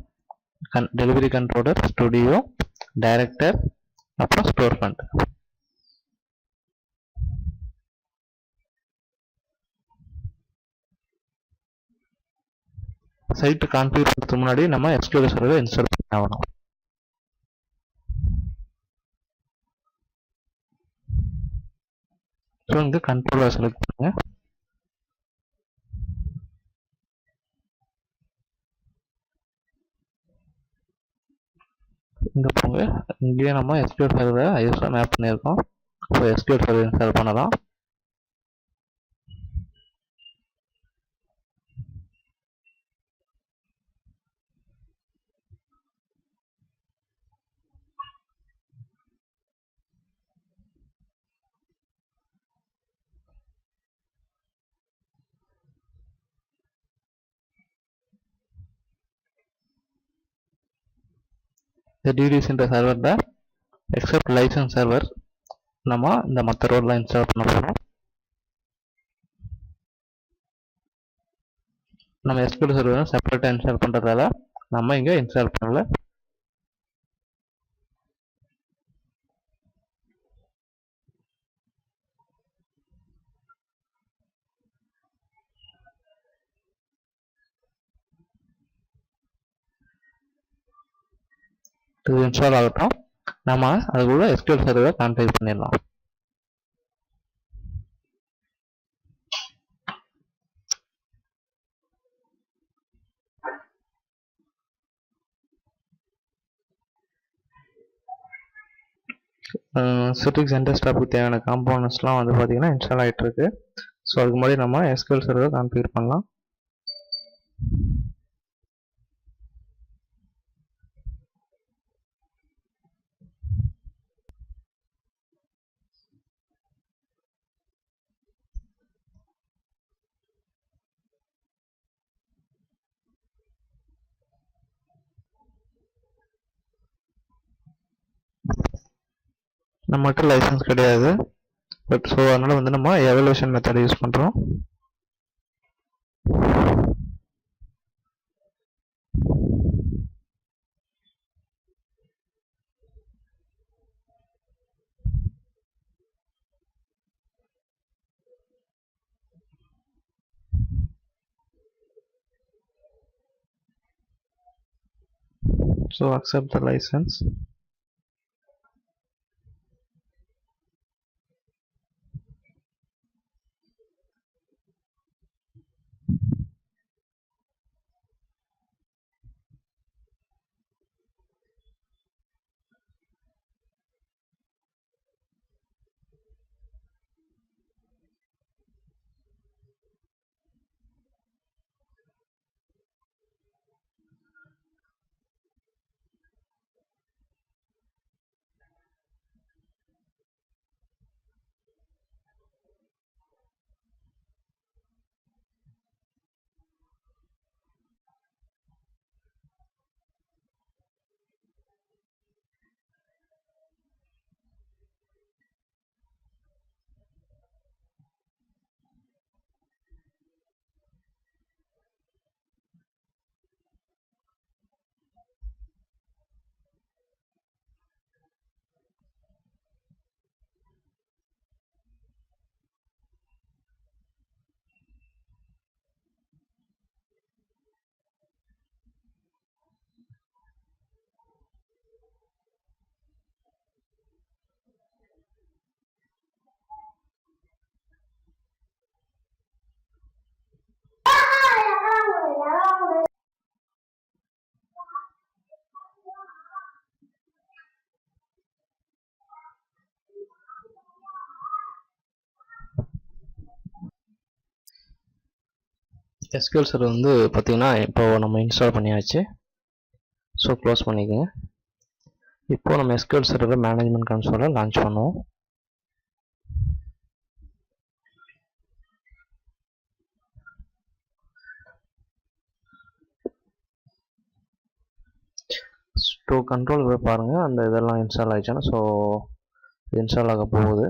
டெலிவரி கண்ட்ரோலர், ஸ்டுடியோ, டைரக்டர், அப்புறம் ஸ்டோர் ஃப்ரண்ட். சைட்டு கான்ஃபிகர் பண்ணுறதுக்கு முன்னாடி நம்ம SQL சர்வரை இன்ஸ்டால் பண்ணி ஆகணும். ஸோ இங்கே கண்ட்ரோலர் செலக்ட் பண்ணுங்க. இங்கே போங்க. இங்கேயே நம்ம SQL சர்வரை ISO மேப் பண்ணியிருக்கோம். ஸோ SQL சர்வர் இன்ஸ்டால் பண்ணலாம். இந்த DDCன்ற சர்வரில் எக்ஸப்ட் லைசன்ஸ் சர்வர் நம்ம இந்த மற்ற ரோடெலாம் இன்ஸ்டால் பண்ண போகிறோம். நம்ம SQL சர்வர் செப்பரேட்டாக இன்ஸ்டால் பண்ணுறதால நம்ம இங்கே இன்ஸ்டால் பண்ணல. இது இன்ஸ்டால் ஆகட்டும். நம்ம அதுக்குள்ள SQL சர்வரை கான்ஃபிகர் பண்ணிடலாம். Citrix Xendesktopக்கு தேவையான காம்போனன்ட்ஸ்லாம் வந்து பார்த்தீங்கன்னா இன்ஸ்டால் ஆகிட்டு இருக்கு. ஸோ அதுக்கு முன்னாடி நம்ம SQL சர்வரை கான்ஃபிகர் பண்ணலாம். நம்மகிட்ட லைசன்ஸ் கிடையாது. பட் ஸோ அதனால் வந்து நம்ம எவல்யூஷன் மெத்தட் யூஸ் பண்ணுறோம். So accept the license. SQL server வந்து பார்த்தீங்கன்னா இப்போ நம்ம இன்ஸ்டால் பண்ணியாச்சு. ஸோ க்ளோஸ் பண்ணிக்கோங்க. இப்போ நம்ம SQL server மேனேஜ்மெண்ட் கன்சோலை லான்ச் பண்ணுவோம். ஸோ கண்ட்ரோல் பாருங்கள், அந்த இதெல்லாம் இன்ஸ்டால் ஆகிடுச்சுன்னா ஸோ இன்ஸ்டால் ஆக போகுது,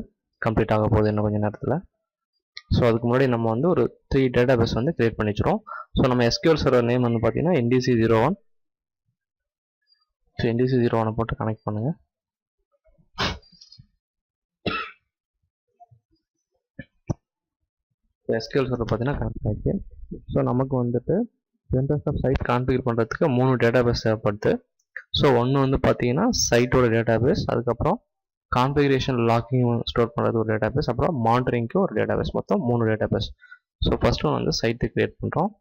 கம்ப்ளீட் ஆக போகுது இன்னும் கொஞ்சம் நேரத்தில். ஸோ அதுக்கு முன்னாடி நம்ம வந்து ஒரு 3 டேட்டாபேஸ் வந்து கிரியேட் பண்ணிச்சிரும். ஸோ நம்ம SQL server நேம் வந்து பார்த்தீங்கன்னா NDC01. ஸோ NDC01 போட்டு கனெக்ட் பண்ணுங்கள். SQL server பார்த்தீங்கன்னா கனெக்ட் ஆகிடுச்சு. ஸோ நமக்கு வந்துட்டு Xendesktop சைட் கான்ஃபிகர் பண்ணுறதுக்கு 3 டேட்டாபேஸ் தேவைப்படுது. ஸோ ஒன்று வந்து பார்த்தீங்கன்னா சைட்டோட டேட்டாபேஸ், அதுக்கப்புறம் கான்ஃபிகரேஷன் லாக்கிங் ஸ்டோர் பண்ணுறது ஒரு டேட்டாபேஸ், அப்புறம் மானிட்டரிங்க்கு ஒரு டேட்டாபேஸ், மொத்தம் 3 டேட்டாபேஸ். ஸோ ஃபர்ஸ்ட் ஒன் வந்து சைட்டு கிரியேட் பண்ணுறோம்.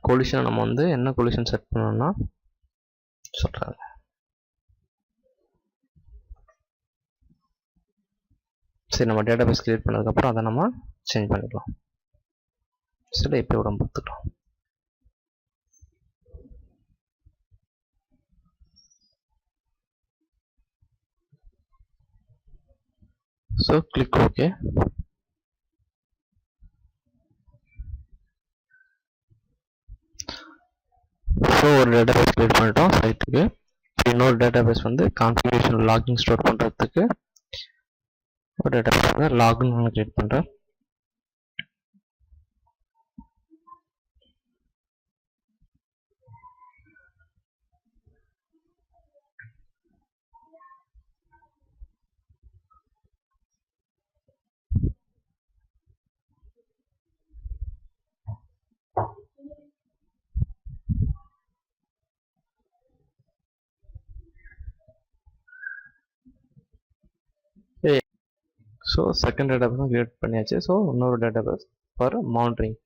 கொலிஷன் நம்ம வந்து என்ன கொலிஷன் செட் பண்ணோம்னா சொல்கிறாங்க. சரி, நம்ம டேட்டாபேஸ் கிரியேட் பண்ணதுக்கப்புறம் அதை நம்ம சேஞ்ச் பண்ணிக்கலாம். சரி, இப்போ உடம்பு பார்த்துக்கலாம். So click okay. ஸோ ஒரு டேட்டாபேஸ் கிரியேட் பண்ணிட்டோம் சைட்டுக்கு. இன்னொரு டேட்டாபேஸ் வந்து கான்ஃபிகரேஷன் லாகிங் ஸ்டோர் பண்ணுறதுக்கு ஒரு டேட்டாபேஸ் வந்து லாகின் ஒன்று கிரியேட் பண்ணுறேன். ஸோ செகண்ட் டேட்டாபேஸ் கிரியேட் பண்ணியாச்சு. ஸோ இன்னொரு டேட்டாபேஸ் ஃபார் மானிட்டரிங்.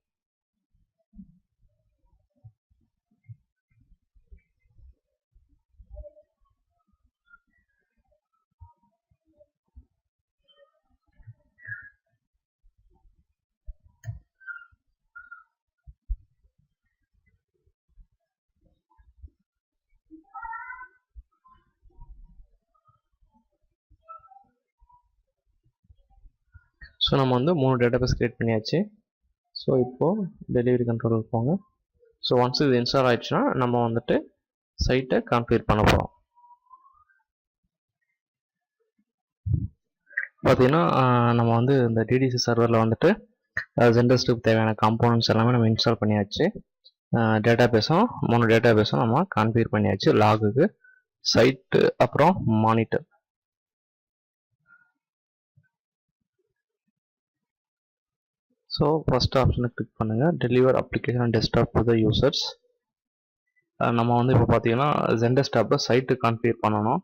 ஸோ நம்ம வந்து 3 டேட்டாபேஸ் கிரியேட் பண்ணியாச்சு. ஸோ இப்போது டெலிவரி கண்ட்ரோல் போங்க. ஸோ ஒன்ஸ் இது இன்ஸ்டால் ஆயிடுச்சுன்னா நம்ம வந்துட்டு சைட்டை கான்ஃபிகர் பண்ண போகிறோம். பார்த்தீங்கன்னா நம்ம வந்து இந்த டிடிசி சர்வரில் வந்துட்டு Xendesktop தேவையான காம்போனன்ட்ஸ் எல்லாமே நம்ம இன்ஸ்டால் பண்ணியாச்சு. டேட்டாபேஸும் 3 டேட்டாபேஸும் நம்ம கான்ஃபிகர் பண்ணியாச்சு. லாகுக்கு, சைட்டு, அப்புறம் மானிட்டர். ஸோ ஃபர்ஸ்ட் ஆப்ஷனை கிளிக் பண்ணுங்கள், deliver application and desktop to the users. நம்ம வந்து இப்போ பார்த்தீங்கன்னா Xendesktopல சைட்டு கான்ஃபிகர் பண்ணணும்.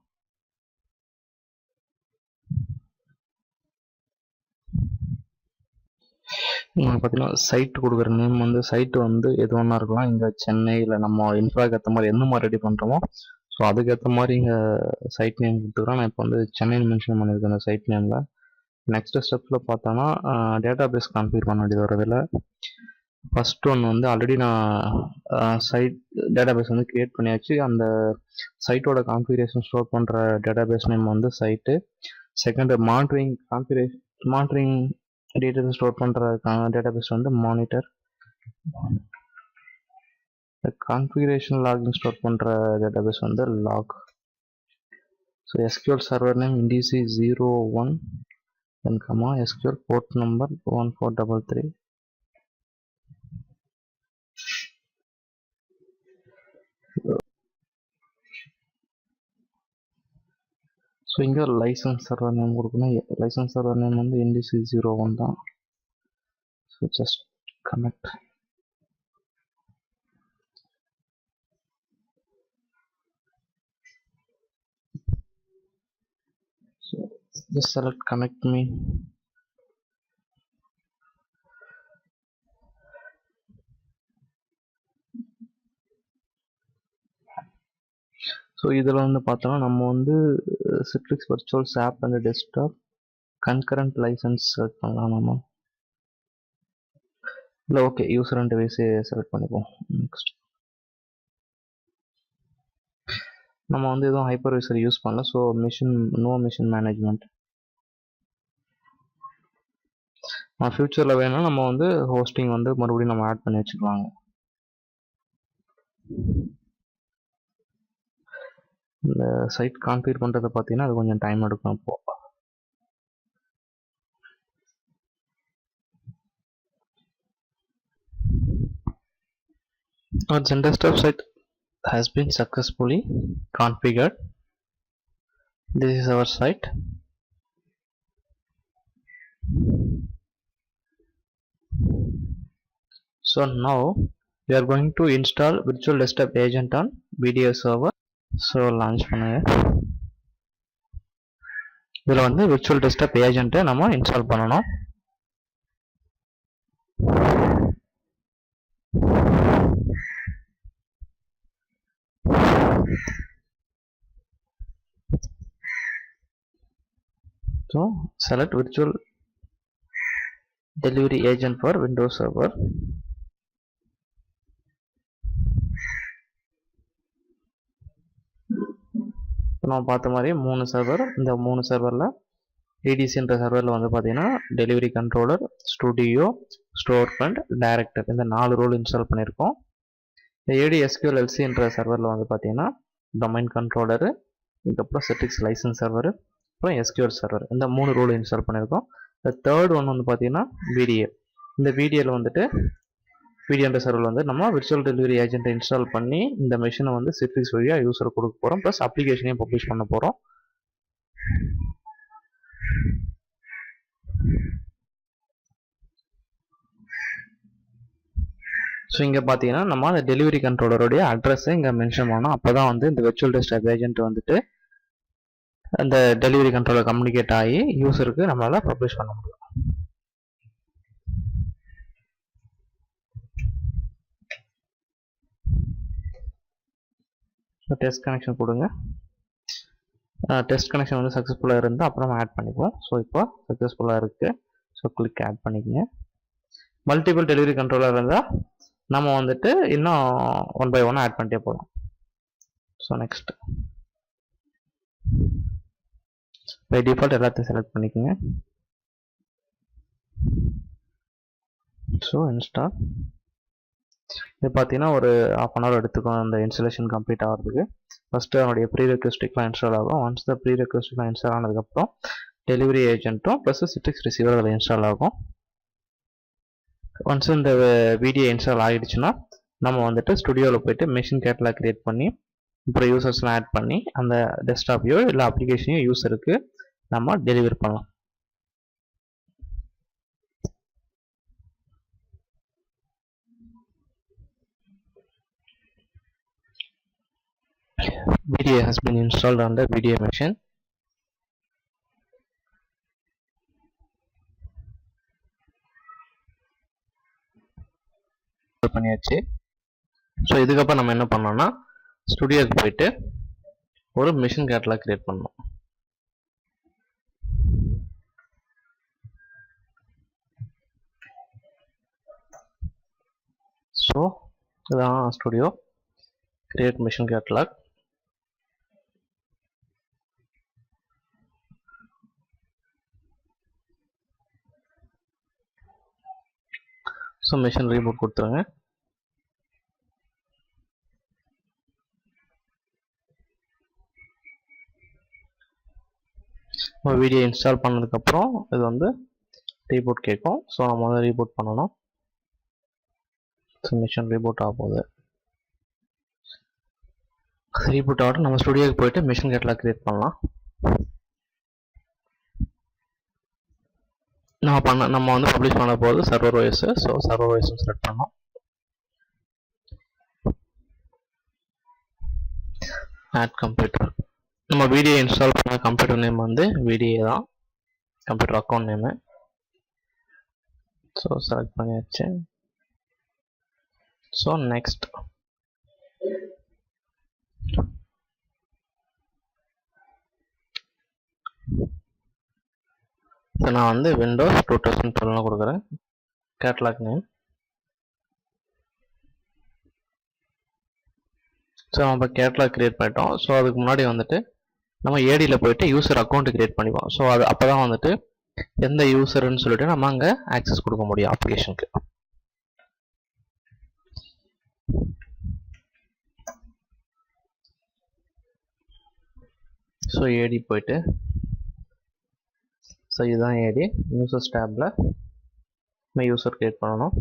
பார்த்தீங்கன்னா சைட் கொடுக்குற நேம் வந்து சைட்டு வந்து எது ஒன்றா இருக்கலாம். இங்கே சென்னை இல்லை நம்ம இன்ஃப்ராக்கு ஏற்ற மாதிரி எந்த மாதிரி ரெடி பண்ணுறோமோ ஸோ அதுக்கேற்ற மாதிரி இங்கே சைட் நேம் கொடுத்துக்கிறோம். நான் இப்போ வந்து சென்னைன்னு மென்ஷன் பண்ணியிருக்கேன் இந்த சைட் நேமில். நெக்ஸ்ட் ஸ்டெப்பில் பார்த்தோன்னா டேட்டாபேஸ் கான்ஃபிகர் பண்ண வேண்டியது வருதில்ல. ஃபர்ஸ்ட் ஒன் வந்து ஆல்ரெடி நான் சைட் டேட்டாபேஸ் வந்து க்ரியேட் பண்ணியாச்சு. அந்த சைட்டோட கான்ஃபிகரேஷன் ஸ்டோர் பண்ணுற டேட்டாபேஸ் நேம் வந்து site. Second monitoring detail store பண்ணுற டேட்டாபேஸ் வந்து மானிட்டர். கான்ஃபிகரேஷன் லாகிங் ஸ்டோர் பண்ணுற டேட்டாபேஸ் வந்து log. So SQL server name indice 01 then comma SQL port number 1433. So இங்கே லைசன்ஸ் சர்வர் நேம் கொடுக்கணும். லைசன்ஸ் சர்வர் நேம் வந்து indice 01 தான். So just connect. So just select connect me. So இதில் வந்து பார்த்தோன்னா நம்ம வந்து Citrix virtual app and desktop concurrent license select பண்ணலாம். நம்ம இல்லை ஓகே யூசர் அண்ட் டிவைஸே செலக்ட் பண்ணிப்போம். நெக்ஸ்ட் நம்ம வந்து எதுவும் ஹைப்பர்வைசர் யூஸ் பண்ணல. So no machine management. ஃபியூச்சரில் வேணும்னா நம்ம வந்து ஹோஸ்டிங் வந்து மறுபடியும் நம்ம ஆட் பண்ணி வச்சுக்கலாங்க. இந்த சைட் கான்ஃபிகர் பண்ணுறதை பார்த்தீங்கன்னா அது கொஞ்சம் டைம் எடுக்கும். அப்போ our Xendesktop site has been successfully configured. This is our site. So now we are going to install virtual desktop agent on VDA server. So launch பண்ணுங்க. இதில் வந்து virtual desktop agent நம்ம இன்ஸ்டால் பண்ணணும். So select virtual delivery agent for Windows server. நம்ம பார்த்த மாதிரி 3 server. இந்த 3 சர்வரில் டிடிசின்ற சர்வரில் வந்து பார்த்தீங்கன்னா delivery controller, studio, store front, director இந்த 4 ரோல் இன்ஸ்டால் பண்ணியிருக்கோம். இந்த ADSQLLCன்ற சர்வரில் வந்து பார்த்தீங்கன்னா டொமைன் கண்ட்ரோலரு, இதுக்கப்புறம் Citrix லைசன்ஸ் சர்வர், அப்புறம் SQL சர்வர் இந்த 3 ரோல் இன்ஸ்டால் பண்ணியிருக்கோம். இந்த தேர்ட் ஒன் வந்து பார்த்தீங்கன்னா VDA. இந்த VDAவில் வந்துட்டு VDAன்ற சர்வரில் வந்து நம்ம விர்ச்சுவல் டெலிவரி ஏஜென்ட்டை இன்ஸ்டால் பண்ணி இந்த மெஷினை வந்து Citrix வழியாக யூஸருக்கு கொடுக்க போகிறோம். ப்ளஸ் அப்ளிகேஷனையும் பப்ளிஷ் பண்ண போகிறோம். ஸோ இங்கே பார்த்தீங்கன்னா நம்ம அந்த டெலிவரி கண்ட்ரோலருடைய அட்ரஸை இங்கே மென்ஷன் பண்ணோம். அப்போ தான் வந்து இந்த விர்ச்சுவல் டெஸ்க்டாப் ஏஜென்ட் வந்துட்டு அந்த டெலிவரி கண்ட்ரோலர் கம்யூனிகேட் ஆகி யூஸருக்கு நம்மளால் பப்ளிஷ் பண்ண முடியும். டெஸ்ட் கனெக்ஷன் கொடுங்க. டெஸ்ட் கனெக்ஷன் வந்து சக்ஸஸ்ஃபுல்லாக இருந்தால் அப்புறம் ஆட் பண்ணிப்போம். ஸோ இப்போ சக்ஸஸ்ஃபுல்லாக இருக்குது. ஸோ கிளிக் ஆட் பண்ணிக்கங்க. மல்டிபிள் டெலிவரி கண்ட்ரோலர் இருந்தால் நம்ம வந்துட்டு இன்னும் 1 by 1 ஆட் பண்ணிட்டே போகலாம். ஸோ நெக்ஸ்ட் பை டிஃபால்ட் எல்லாத்தையும் செலக்ட் பண்ணிக்கோங்க. So install. இது பார்த்தீங்கன்னா ஒரு 1/2 hour எடுத்துக்கும் அந்த இன்ஸ்டாலேஷன் கம்ப்ளீட் ஆகிறதுக்கு. ஃபஸ்ட்டு அதனுடைய ப்ரீ ரெக்வெஸ்ட்டுக்கெலாம் இன்ஸ்டால் ஆகும். ஒன்ஸ் த ப்ரீ ரெக்வெஸ்ட்டுக்கெலாம் இன்ஸ்டால் ஆனதுக்கப்புறம் டெலிவரி ஏஜென்ட்டும் ப்ளஸ் Citrix ரிசீவர் அதில் இன்ஸ்டால் ஆகும். ஒன்ஸ் இந்த வீடியோ இன்ஸ்டால் ஆகிடுச்சுன்னா நம்ம வந்துட்டு ஸ்டுடியோவில் போய்ட்டு மிஷின் கேட்டலாக் கிரியேட் பண்ணி அப்புறம் யூசர்ஸ்லாம் ஆட் பண்ணி அந்த டெஸ்க்டாப்பையோ இல்லை அப்ளிகேஷனையோ யூஸருக்கு நம்ம டெலிவர் பண்ணலாம். VDA has been installed on the VDA machine. பண்ணியாச்சு. ஸோ இதுக்கப்புறம் நம்ம என்ன பண்ணோம்னா ஸ்டுடியோக்கு போயிட்டு ஒரு மிஷின் கேட்டலாக் கிரியேட் பண்ணோம். ஸோ இதான் studio create machine catalogue. So machine reboot கொடுத்துருங்க. வீடியோ இன்ஸ்டால் பண்ணதுக்கப்புறம் இது வந்து ரீபூட் கேட்கும். ஸோ நம்ம வந்து ரீபூட் பண்ணணும். ஸோ மிஷின் ரீபூட் ஆக போகுது. ரீபூட் ஆகிட்டு நம்ம ஸ்டுடியோக்கு போயிட்டு மிஷின் கேட்டலாக் கிரியேட் பண்ணலாம். நம்ம வந்து பப்ளிஷ் பண்ண போகுது server OS. So server OS select பண்ணோம். Add computer. நம்ம வீடியோ இன்ஸ்டால் பண்ண கம்ப்யூட்டர் நேம் வந்து VDA தான், computer account name. So select பண்ணியாச்சு. ஸோ நெக்ஸ்ட் ஸோ நான் வந்து விண்டோஸ் 2012 கொடுக்குறேன். Catalogue name. ஸோ நம்ம இப்போ கேட்டலாக் கிரியேட் பண்ணிட்டோம். ஸோ அதுக்கு முன்னாடி வந்துட்டு நம்ம ஏடியில் போயிட்டு யூசர் அக்கௌண்ட் கிரியேட் பண்ணிப்போம். ஸோ அது அப்போ தான் வந்துட்டு எந்த யூசர்னு சொல்லிட்டு நம்ம அங்கே ஆக்சஸ் கொடுக்க முடியும் அப்ளிகேஷனுக்கு. ஸோ ஏடி போயிட்டு ஸோ இதுதான் ஏடி. யூசர்ஸ் டேப்பில் நம்ம யூசர் கிரியேட் பண்ணணும்.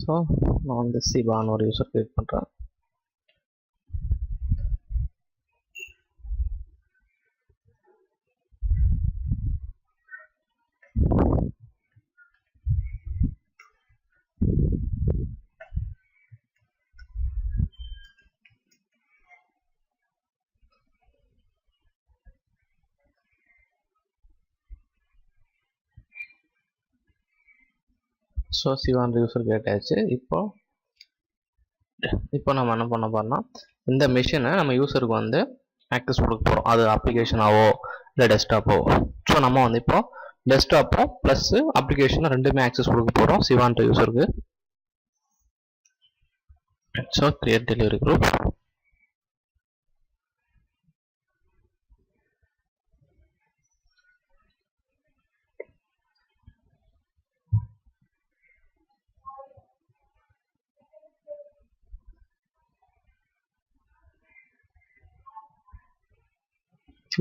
ஸோ நான் வந்து சிவான்னு ஒரு யூசர் கிரியேட் பண்ணுறேன். ஸோ சிவான் யூசர் கிரியேட் ஆயிடுச்சு. இப்போ நம்ம என்ன பண்ண போறோம்னா இந்த மிஷினை நம்ம யூசருக்கு வந்து ஆக்சஸ் கொடுக்க போகிறோம். அது அப்ளிகேஷனாவோ இல்லை டெஸ்க்டாப்போ. ஸோ நம்ம வந்து இப்போ டெஸ்க்டாப்போ ப்ளஸ் அப்ளிகேஷனை ரெண்டுமே ஆக்சஸ் கொடுக்க போகிறோம் சிவான் யூசருக்கு. So create delivery group.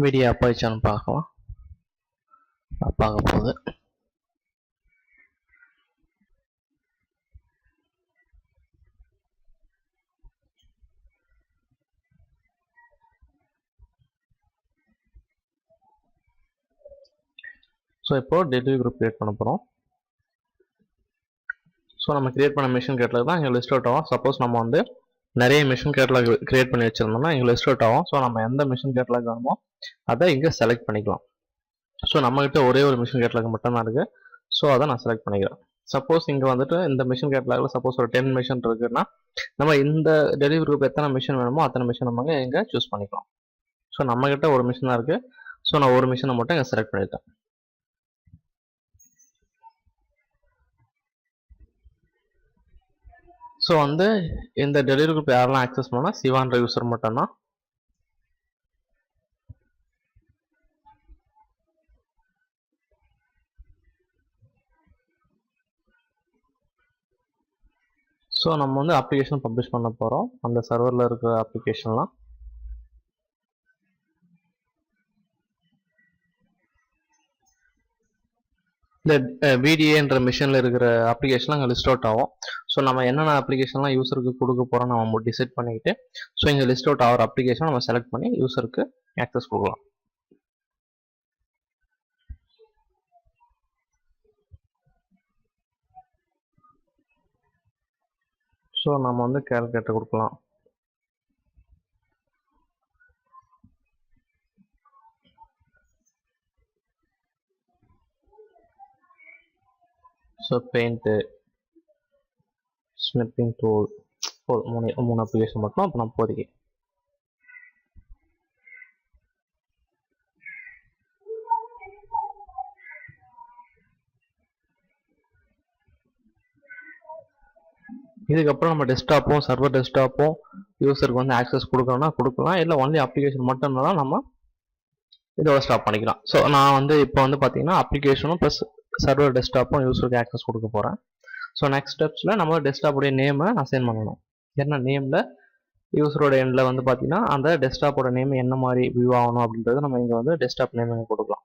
Video up ஆயிடுச்சான்னு பார்க்கலாம். அப்பாக போகுது. ஸோ இப்போ டெலிவரி குரூப் கிரியேட் பண்ண போகிறோம். ஸோ நம்ம கிரியேட் பண்ண மிஷின் கேட்டலாக் தான் இங்கே லிஸ்ட் அவுட் ஆகும். சப்போஸ் நம்ம வந்து நிறைய மிஷின் கேட்டலாக் கிரியேட் பண்ணி வச்சிருந்தோம்னா இங்கே லிஸ்ட் அவுட் ஆகும். ஸோ நம்ம எந்த மிஷின் கேட்டலாக் வேணுமோ அதை இங்கே செலக்ட் பண்ணிக்கலாம். ஸோ நம்மகிட்ட ஒரே ஒரு மிஷின் கேட்டலாக் மட்டும்தான் இருக்குது. ஸோ அதை நான் செலக்ட் பண்ணிக்கிறேன். சப்போஸ் இங்கே வந்துட்டு இந்த மிஷின் கேட்டலாகில் சப்போஸ் ஒரு 10 மிஷின் இருக்குன்னா நம்ம இந்த டெலிவரி குரூப் எத்தனை மிஷின் வேணுமோ அத்தனை மிஷின் நம்ம இங்கே சூஸ் பண்ணிக்கலாம். ஸோ நம்மகிட்ட ஒரு மிஷின் தான் இருக்குது. ஸோ நான் ஒரு மிஷினை மட்டும் இங்கே செலக்ட் பண்ணிட்டேன். ஸோ வந்து இந்த டெலிவரி குரூப் யாரெல்லாம் ஆக்சஸ் பண்ணால் சிவான்ற யூசர் மட்டும்தான். ஸோ ஸோ நம்ம வந்து அப்ளிகேஷன் பப்ளிஷ் பண்ண போகிறோம் அந்த சர்வரில் இருக்கிற அப்ளிகேஷன்லாம். இந்த VDAன்ற மிஷினில் இருக்கிற அப்ளிகேஷன்லாம் அங்கே லிஸ்ட் அவுட் ஆகும். ஸோ நம்ம என்னென்ன அப்ளிகேஷன்லாம் யூஸருக்கு கொடுக்க போகிறோம் நம்ம டிசைட் பண்ணிக்கிட்டு ஸோ இங்கே லிஸ்ட் அவுட் ஆகிற அப்ளிகேஷன் நம்ம செலக்ட் பண்ணி யூஸருக்கு ஆக்சஸ் கொடுக்கலாம். ஸோ நம்ம வந்து கால்குலேட்டர் கொடுக்கலாம். ஸோ பெயிண்ட்டு, ஸ்னிப்பிங் டூல், மூணு அப்ளிகேஷன் மட்டும் அப்போ நம்ம போதிக்கு. இதுக்கப்புறம் நம்ம டெஸ்க்டாப்பும் சர்வர் டெஸ்க்டாப்பும் யூஸருக்கு வந்து ஆக்சஸ் கொடுக்கணும்னா கொடுக்கலாம், இல்லை ஒன்லி அப்ளிகேஷன் மட்டும் இருந்தாலும் நம்ம இதோட ஸ்டாப் பண்ணிக்கலாம். ஸோ நான் வந்து இப்போ வந்து பார்த்தீங்கன்னா அப்ளிகேஷனும் ப்ளஸ் சர்வர் டெஸ்க்டாப்பும் யூஸருக்கு ஆக்சஸ் கொடுக்க போகிறேன். ஸோ நெக்ஸ்ட் ஸ்டெப்ஸில் நம்ம டெஸ்க்டாப்புடைய நேமை அசைன் பண்ணணும். என்ன நேமில் யூஸரோட எண்டில் வந்து பார்த்தீங்கன்னா அந்த டெஸ்க்டாப்போட நேம் என்ன மாதிரி வியூ ஆகணும் அப்படின்றது நம்ம இங்கே வந்து டெஸ்க்டாப் நேம் இங்கே கொடுக்கலாம்.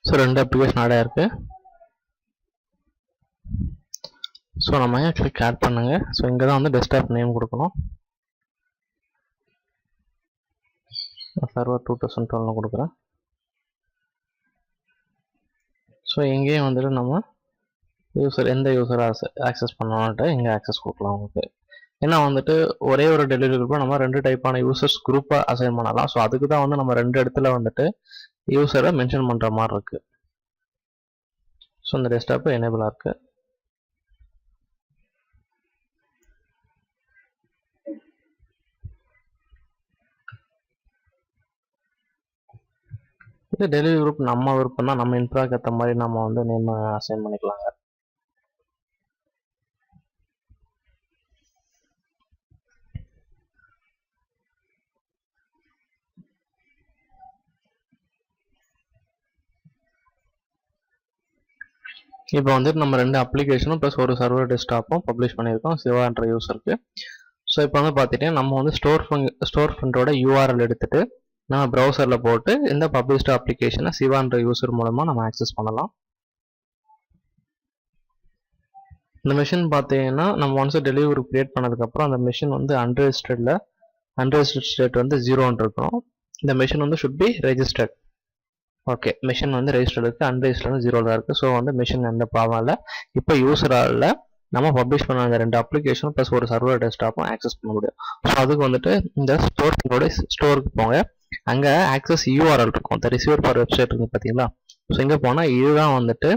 ஸோ 2 அப்ளிகேஷன் ஆட் ஆயிருக்கு. ஸோ நம்ம கிளிக் ஆட் பண்ணுங்க. ஸோ இங்கே தான் வந்து டெஸ்க்டாப் நேம் கொடுக்கணும். சர்வர் 2012 கொடுக்குறேன். ஸோ இங்கேயும் வந்துட்டு நம்ம எந்த யூஸர் ஆக்சஸ் பண்ணணுன்ட்டு இங்கே ஆக்சஸ் கொடுக்கலாம். உங்களுக்கு ஏன்னா வந்துட்டு ஒரே ஒரு டெலிவரி குரூப்பில் நம்ம 2 டைப்பான யூசர்ஸ் குரூப்பை அசைன் பண்ணலாம். ஸோ அதுக்கு தான் வந்து நம்ம 2 இடத்துல வந்துட்டு யூஸரை மென்ஷன் பண்ணுற மாதிரி இருக்கு. ஸோ இந்த டெஸ்க்டாப் எனேபிளாக இருக்கு. இது டெலிவரி குரூப் நம்ம விருப்பம் தான், நம்ம இன்ஃப்ராக்கு ஏற்ற மாதிரி நம்ம வந்து நேம் அசைன் பண்ணிக்கலாங்க. இப்போ வந்துட்டு நம்ம 2 அப்ளிகேஷனும் ப்ளஸ் ஒரு சர்வர் டெஸ்க்டாப்பும் பப்ளிஷ் பண்ணியிருக்கோம் சிவான்ற யூஸருக்கு. ஸோ இப்போ வந்து பார்த்துட்டீங்கன்னா நம்ம வந்து ஸ்டோர் ஃப்ரண்டோட URL எடுத்துட்டு நம்ம ப்ரௌசரில் போட்டு இந்த பப்ளிஷ்டு அப்ளிகேஷனை சிவான்ற யூஸர் மூலமாக நம்ம ஆக்சஸ் பண்ணலாம். இந்த மிஷின் பார்த்தீங்கன்னா நம்ம ஒன்ஸ் டெலிவரி கிரியேட் பண்ணதுக்கப்புறம் அந்த மிஷின் வந்து அன்ரெஜிஸ்டர்ட் ஸ்டேட் வந்து 0ன்னு இருக்கணும். இந்த மிஷின் வந்து should be registered. Okay, machine வந்து ரெஜிஸ்டர்ட் இருக்குது, அன்ரெஜிஸ்டர்ட் வந்து 0 தான் இருக்குது. ஸோ வந்து மிஷின் எந்த ப்ராப்ளம் இல்லை. இப்போ யூஸரால் நம்ம பப்ளிஷ் பண்ண அந்த 2 அப்ளிகேஷன் ப்ளஸ் ஒரு சர்வர் டெஸ்க்டாப்பும் ஆக்சஸ் பண்ண முடியும். ஸோ அதுக்கு வந்துட்டு இந்த ஸ்டோருக்கு போங்க. அங்கே ஆக்சஸ் URL இருக்கும், அந்த ரிசீவர் ஃபார் வெப்சைட் இருக்குது பார்த்தீங்களா. ஸோ இங்கே போனால் இதுதான் வந்துட்டு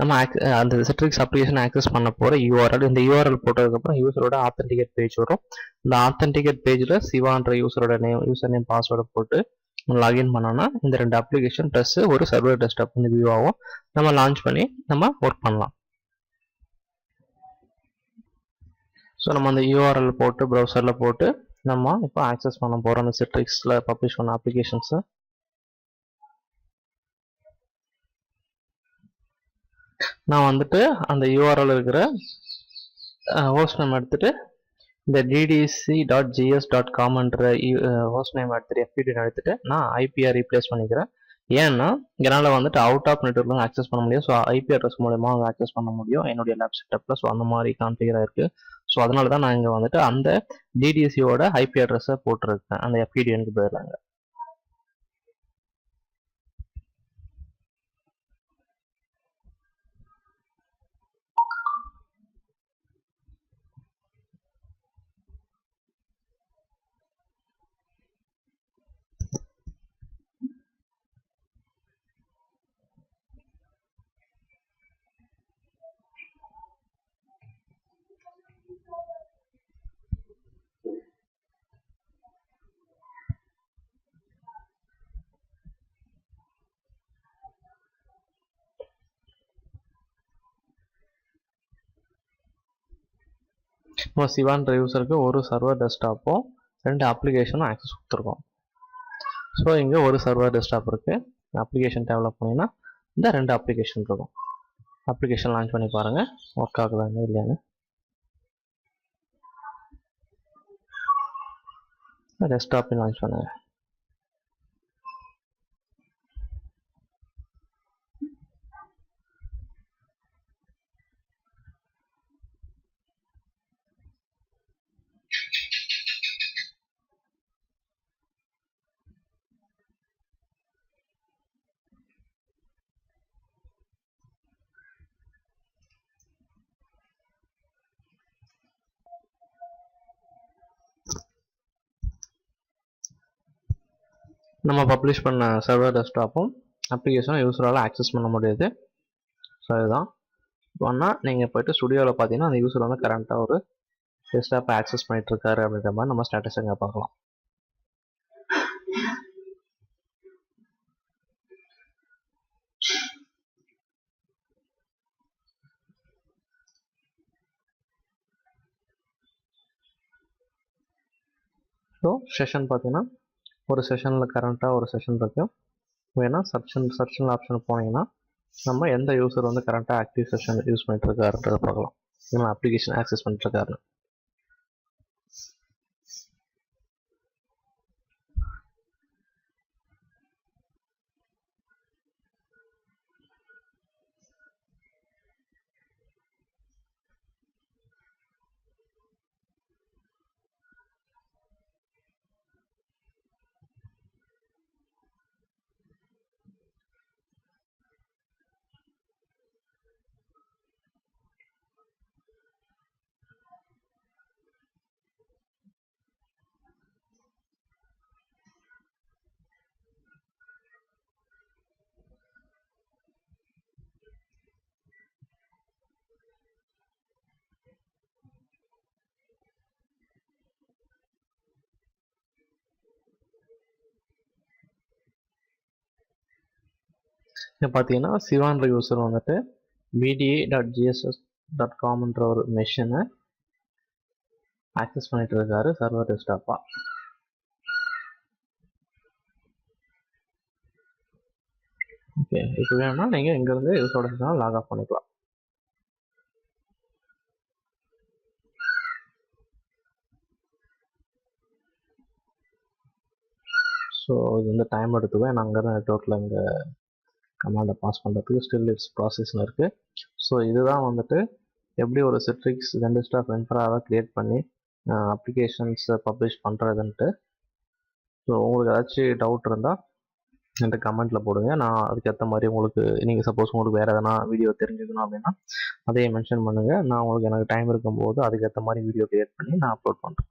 நம்ம அந்த சிட்ரிக்ஸ் அப்ளிகேஷன் ஆக்சஸ் பண்ண போகிற URL. இந்த URL போட்டதுக்கப்புறம் யூஸரோட ஆத்தென்டிகேட் பேஜ் வரும். இந்த ஆத்தென்டிகேட் பேஜில் சிவான்ற யூஸரோட யூசர் நேம் பாஸ்வேர்டை போட்டு லாகின் பண்ணோன்னா இந்த 2 அப்ளிகேஷன் ப்ளஸ் ஒரு சர்வர் டெஸ்க்டாப் வந்து வியூ ஆகும். நம்ம லான்ச் பண்ணி நம்ம ஒர்க் பண்ணலாம். ஸோ நம்ம அந்த URL போட்டு ப்ரௌசரில் போட்டு நம்ம இப்போ ஆக்சஸ் பண்ண போகிறோம் அந்த சிட்ரிக்ஸில் பப்ளிஷ் பண்ண அப்ளிகேஷன்ஸை. நான் வந்துட்டு அந்த URL இருக்கிற ஹோஸ்ட் நேம் எடுத்துட்டு இந்த ddc.gs.comன்ற ஹோஸ்ட் நேம் எடுத்துட்டு FTP எடுத்துட்டு நான் IPR ரீப்ளேஸ் பண்ணிக்கிறேன். ஏன்னா என்னால் வந்துட்டு அவுட் ஆஃப் நெட்வொர்க்லாம் ஆக்சஸ் பண்ண முடியும். ஸோ IP அட்ரஸ் மூலமா ஆக்சஸ் பண்ண முடியும் என்னுடைய லேப் செட்டப்பில். ஸோ அந்த மாதிரி கான்ஃபிகர் இருக்குது. ஸோ அதனால தான் நான் இங்கே வந்துட்டு அந்த DDCயோட IP அட்ரஸை போட்டிருக்கேன் அந்த FTDNக்கு பதிலாங்க. இப்போ சிவான்ற யூசருக்கு ஒரு சர்வர் டெஸ்க்டாப்பும் 2 அப்ளிகேஷனும் ஆக்சஸ் கொடுத்துருக்கோம். ஸோ இங்கே ஒரு சர்வர் டெஸ்க்டாப் இருக்குது. அப்ளிகேஷன் டெவலப் பண்ணிங்கன்னா இந்த 2 அப்ளிகேஷன் இருக்கும். அப்ளிகேஷன் லான்ச் பண்ணி பாருங்கள் ஒர்க் ஆகுதாங்க இல்லையான்னு. டெஸ்க்டாப் லான்ச் பண்ணுங்கள். நம்ம பப்ளிஷ் பண்ண சர்வர் டெஸ்க்டாப்பும் அப்ளிகேஷனும் யூஸரால் ஆக்சஸ் பண்ண முடியுது. ஸோ இதுதான் ஒன்றா நீங்கள் போய்ட்டு ஸ்டுடியோவில் பார்த்தீங்கன்னா அந்த யூஸர் வந்து கரண்ட்டாக ஒரு டெஸ்க்டாப்பை ஆக்சஸ் பண்ணிட்டு இருக்காரு அப்படின்ற மாதிரி நம்ம ஸ்டேட்டஸ் இங்கே பார்க்கலாம். ஸோ செஷன் பார்த்தீங்கன்னா ஒரு செஷனில் கரண்ட்டாக ஒரு செஷன் இருக்குது. வேணால் சர்ச்சிங் ஆப்ஷன் போனீங்கன்னா நம்ம எந்த யூஸர் வந்து கரண்ட்டாக ஆக்டிவ் செஷன் யூஸ் பண்ணிட்டு இருக்காருன்றதை பார்க்கலாம். இல்லைனா அப்ளிகேஷன் ஆக்சஸ் பண்ணிட்டு இருக்காருன்னு. இப்போ பார்த்தீங்கன்னா சிவான்ற யூஸர் வந்துட்டு bda.gss.comன்ற ஒரு மெஷினை ஆக்சஸ் பண்ணிட்டு இருக்காரு சர்வர் டெஸ்க்டாப்பாக. ஓகே, இப்போ வேணும்னா நீங்கள் இங்கேருந்து யூஸரோட லாக் ஆஃப் பண்ணிக்கலாம். ஸோ இது வந்து டைம் எடுத்துக்கும். நான் அங்கே தான் நெட்ஒர்க்கில் இங்கே கமாண்டை பாஸ் பண்ணுறதுக்கு ஸ்டில் இட்ஸ் ப்ராசஸில் இருக்குது. ஸோ இதுதான் வந்துட்டு எப்படி ஒரு சிட்ரிக்ஸ் ஜெண்டஸ்டாப் இன்ஃப்ராவை க்ரியேட் பண்ணி அப்ளிகேஷன்ஸை பப்ளிஷ் பண்ணுறதுன்ட்டு. ஸோ உங்களுக்கு ஏதாச்சும் டவுட் இருந்தால் என்கிட்ட கமெண்ட்டில் போடுங்க. நான் அதுக்கேற்ற மாதிரி உங்களுக்கு நீங்கள் சப்போஸ் உங்களுக்கு வேறு எதனா வீடியோ தெரிஞ்சுக்கணும் அப்படின்னா அதையே மென்ஷன் பண்ணுங்கள். நான் உங்களுக்கு எனக்கு டைம் இருக்கும்போது அதுக்கேற்ற மாதிரி வீடியோ க்ரியேட் பண்ணி நான் அப்லோட் பண்ணுறேன்.